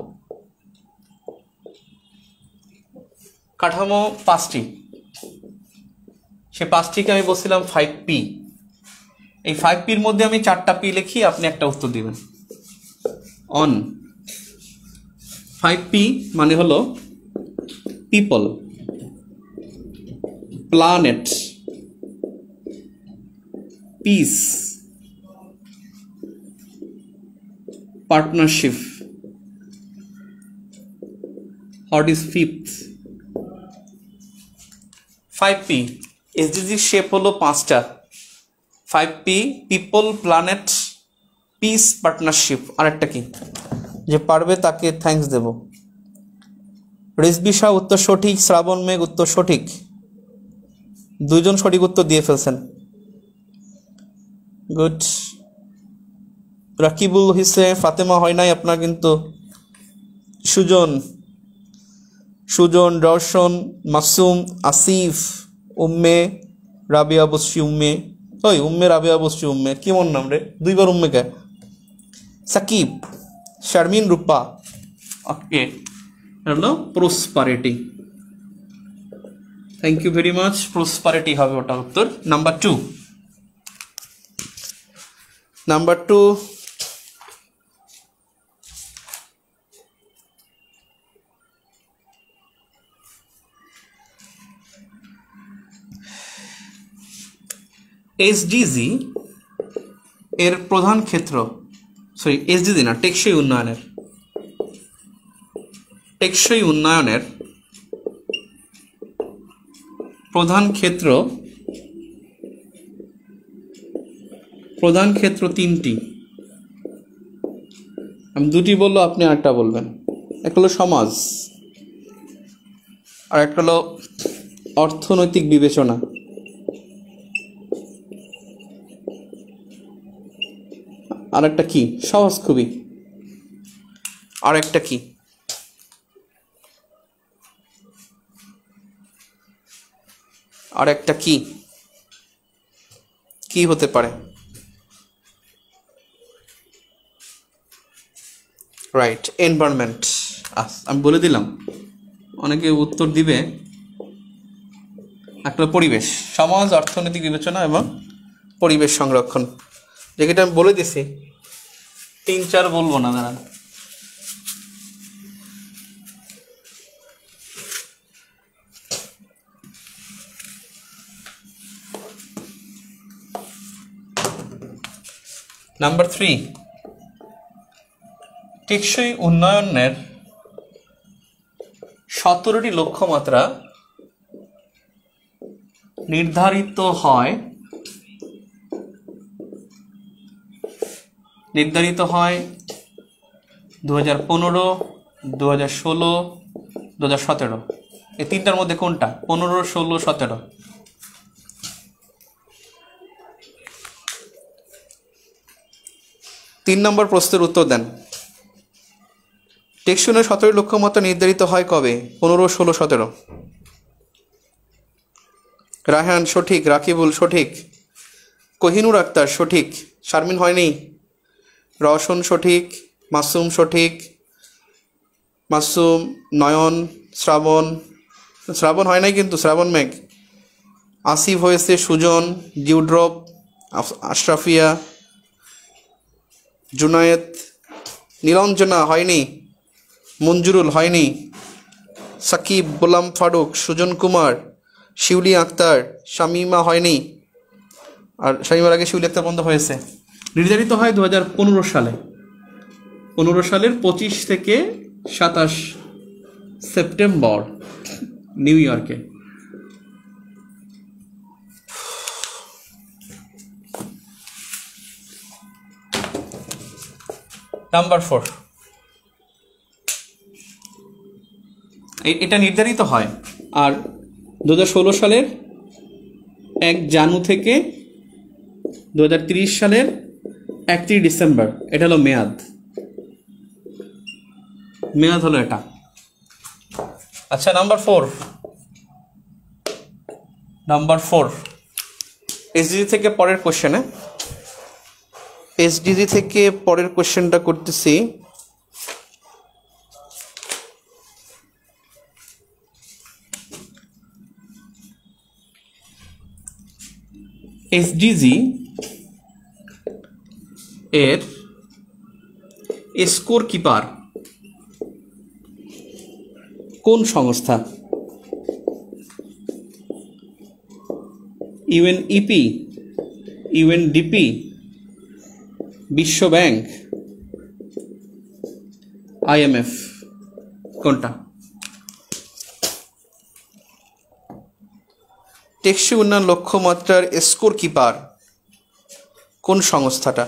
Speaker 1: কাঠামো 5টি। সে 5টিকে আমি বলছিলাম 5P। এই 5Pর মধ্যে আমি 4টা পি লিখি, আপনি একটা উত্তর দিবেন। অন 5P মানে হলো people, planet, peace, partnership. What is 5th? 5P এসডিজির শেপ হলো 5টা। 5P people, planet, peace, partnership. আর একটা কি? যে পারবে তাকে থ্যাঙ্কস দেব। রিজবি শাহ উত্তর সঠিক, শ্রাবণ মেঘ উত্তর সঠিক, 2 জন সঠিক উত্তর দিয়ে ফেলছেন। গুড। রাকিবুল হিসেন, ফাতেমা হয় নাই আপনার কিন্তু। সুজন, সুজন, দর্শন, মাসুম, আসিফ, উম্মে রাবিয়া বসি, উম্মে, ওই উম্মে রাবিয়া বসি, উম্মে কেমন নাম রে, 2বার উম্মে কে? সাকিব, শারমিন, রূপা। ওকে, হলো prosperity. Thank you very much. Prosperity হবে ওটা উত্তর। নাম্বার 2, নাম্বার 2, এসডিজি এর প্রধান ক্ষেত্র, সরি এসডিজি না, টেকসই উন্নয়নের, টেকসই উন্নয়নের প্রধান ক্ষেত্র, প্রধান ক্ষেত্র 3টি। আমি দুটি বললো, আপনি আরেকটা বলবেন। একটা হলো সমাজ, আর একটা হলো অর্থনৈতিক বিবেচনা। আর একটা কি? সহজ খুবই। আর একটা কি? আর একটা কি? কি হতে পারে? Right, environment. আমি বলে দিলাম, অনেকে উত্তর দিবে। একটা পরিবেশ, সমাজ, অর্থনৈতিক বিবেচনা এবং পরিবেশ সংরক্ষণ, যেটা আমি বলে দিছি। 3-4 বলবো না, দাঁড়ান। নাম্বার 3, টেকসই উন্নয়নের 17টি লক্ষ্যমাত্রা নির্ধারিত হয় 2015, 2016, 2017। এই তিনটার মধ্যে কোনটা? 15, 16, 17। তিন নম্বর প্রশ্নের উত্তর দেন। টেকসই 17 লক্ষ্যমাত্রা নির্ধারিত হয় কবে? 15, 16, 17। রায়হান সঠিক, রাকিবুল সঠিক, কোহিনুর আক্তার সঠিক, শারমিন হয়নি, রওশন সঠিক, মাসুম সঠিক, মাসুম, নয়ন, শ্রাবণ হয় নাই কিন্তু, শ্রাবণ মেঘ, আসিফ হয়েছে, সুজন, ডিউড্রপ, আশরাফিয়া, জুনায়েদ, নীলঞ্জনা হয়নি, মঞ্জুরুল হয়নি, সাকিব, গোলাম ফারুক, সুজন কুমার, শিউলি আক্তার, শামিমা হয়নি, আর শামিমার আগে শিউলি আক্তার বন্ধ হয়েছে। নির্ধারিত হয় 2015 সালে, 15 সালের 25 থেকে 27 সেপ্টেম্বর, নিউ ইয়র্কে। নাম্বার 4, এটা নির্ধারিত হয়। আর 2016 সালের 1 জানুয়ারি থেকে 2030 সালের 31 ডিসেম্বর, এটা হলো মেয়াদ হলো এটা। আচ্ছা, নাম্বার 4, এসডিজি থেকে পরের কোশ্চেনে, এসডিজি থেকে পরের কোশ্চেনটা করতেছি। এসডিজি এর স্কোর কিপার কোন সংস্থা? ইউএনইপি, ইউএনডিপি, বিশ্ব ব্যাংক, আইএমএফ, কোনটা? টেকসই উন্নয়ন লক্ষ্যমাত্রার স্কোর কিপার কোন সংস্থাটা?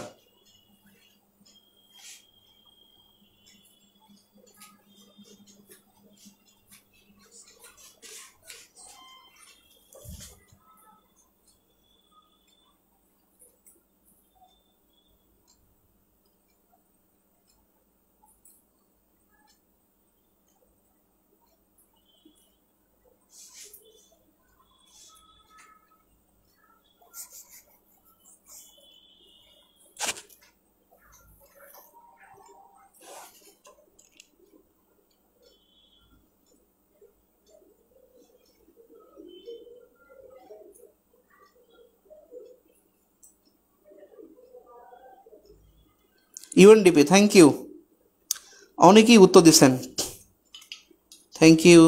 Speaker 1: ইউএনডিপি। থ্যাংক ইউ, অনেকেই উত্তর দিচ্ছেন। Thank you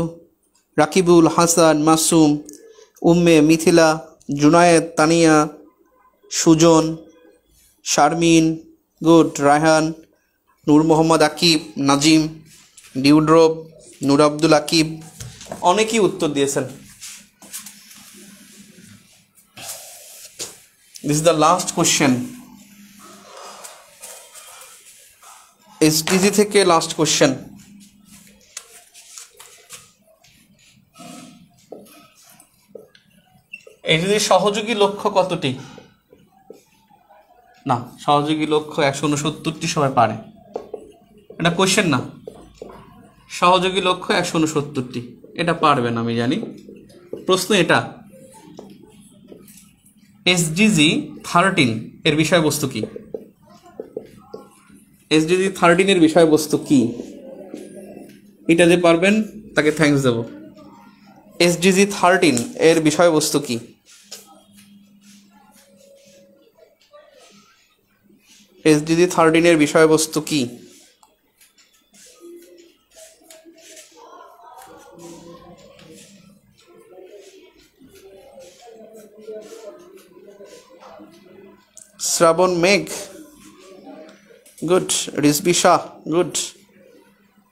Speaker 1: Rakibul, Hasan, Masum, Umme, Mithila, Junayed, Tania, Sujon, Sharmin, good, Raihan, Nur Mohammad Akib, Nazim, dewdrop, Nur Abdul Akib, অনেকেই উত্তর দিয়েছেন। This is the last question. SDG থেকে লাস্ট কোশ্চেন। এসডিজির সহযোগী লক্ষ্য কতটি? না, সহযোগী লক্ষ্য 169টি সবাই পারে, এটা কোশ্চেন না। সহযোগী লক্ষ্য 169টি, এটা পারবেন আমি জানি। প্রশ্ন এটা, এসডিজি 13 এর বিষয়বস্তু কি? এসডিজি 13 এর বিষয়বস্তু কি? এটা যে পারবেন তাকে থ্যাঙ্কস দেব। এসডিজি 13 এর বিষয়বস্তু কি? এসডিজি 13 এর বিষয়বস্তু কি? শ্রাবণ মেঘ, good. Rizvi Shah, good.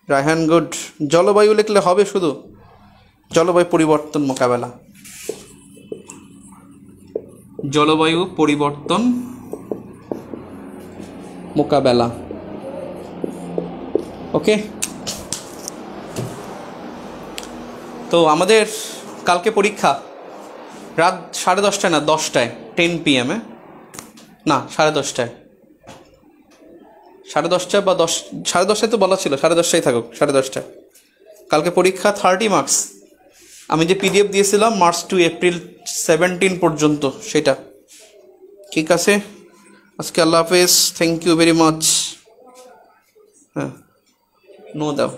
Speaker 1: Raihan, good. জলবায়ু লিখলে হবে শুধু, জলবায়ু পরিবর্তন মোকাবেলা, জলবায়ু পরিবর্তন মোকাবেলা। ওকে, তো আমাদের কালকে পরীক্ষা রাত 10:30 না 10টায়, 10 PM না 10:30, 10:30 বা 10:30 তো বলা ছিল, 10:30 থাকুক, 10:30 কালকে পরীক্ষা। 30 মার্কস। আমি যে PDF দিয়েছিলাম মার্চ টু এপ্রিল 17 পর্যন্ত, সেটা ঠিক আছে। আজকে আল্লাহ হাফেজ, থ্যাংক ইউ ভেরি মাচ। হ্যাঁ, নো দাও।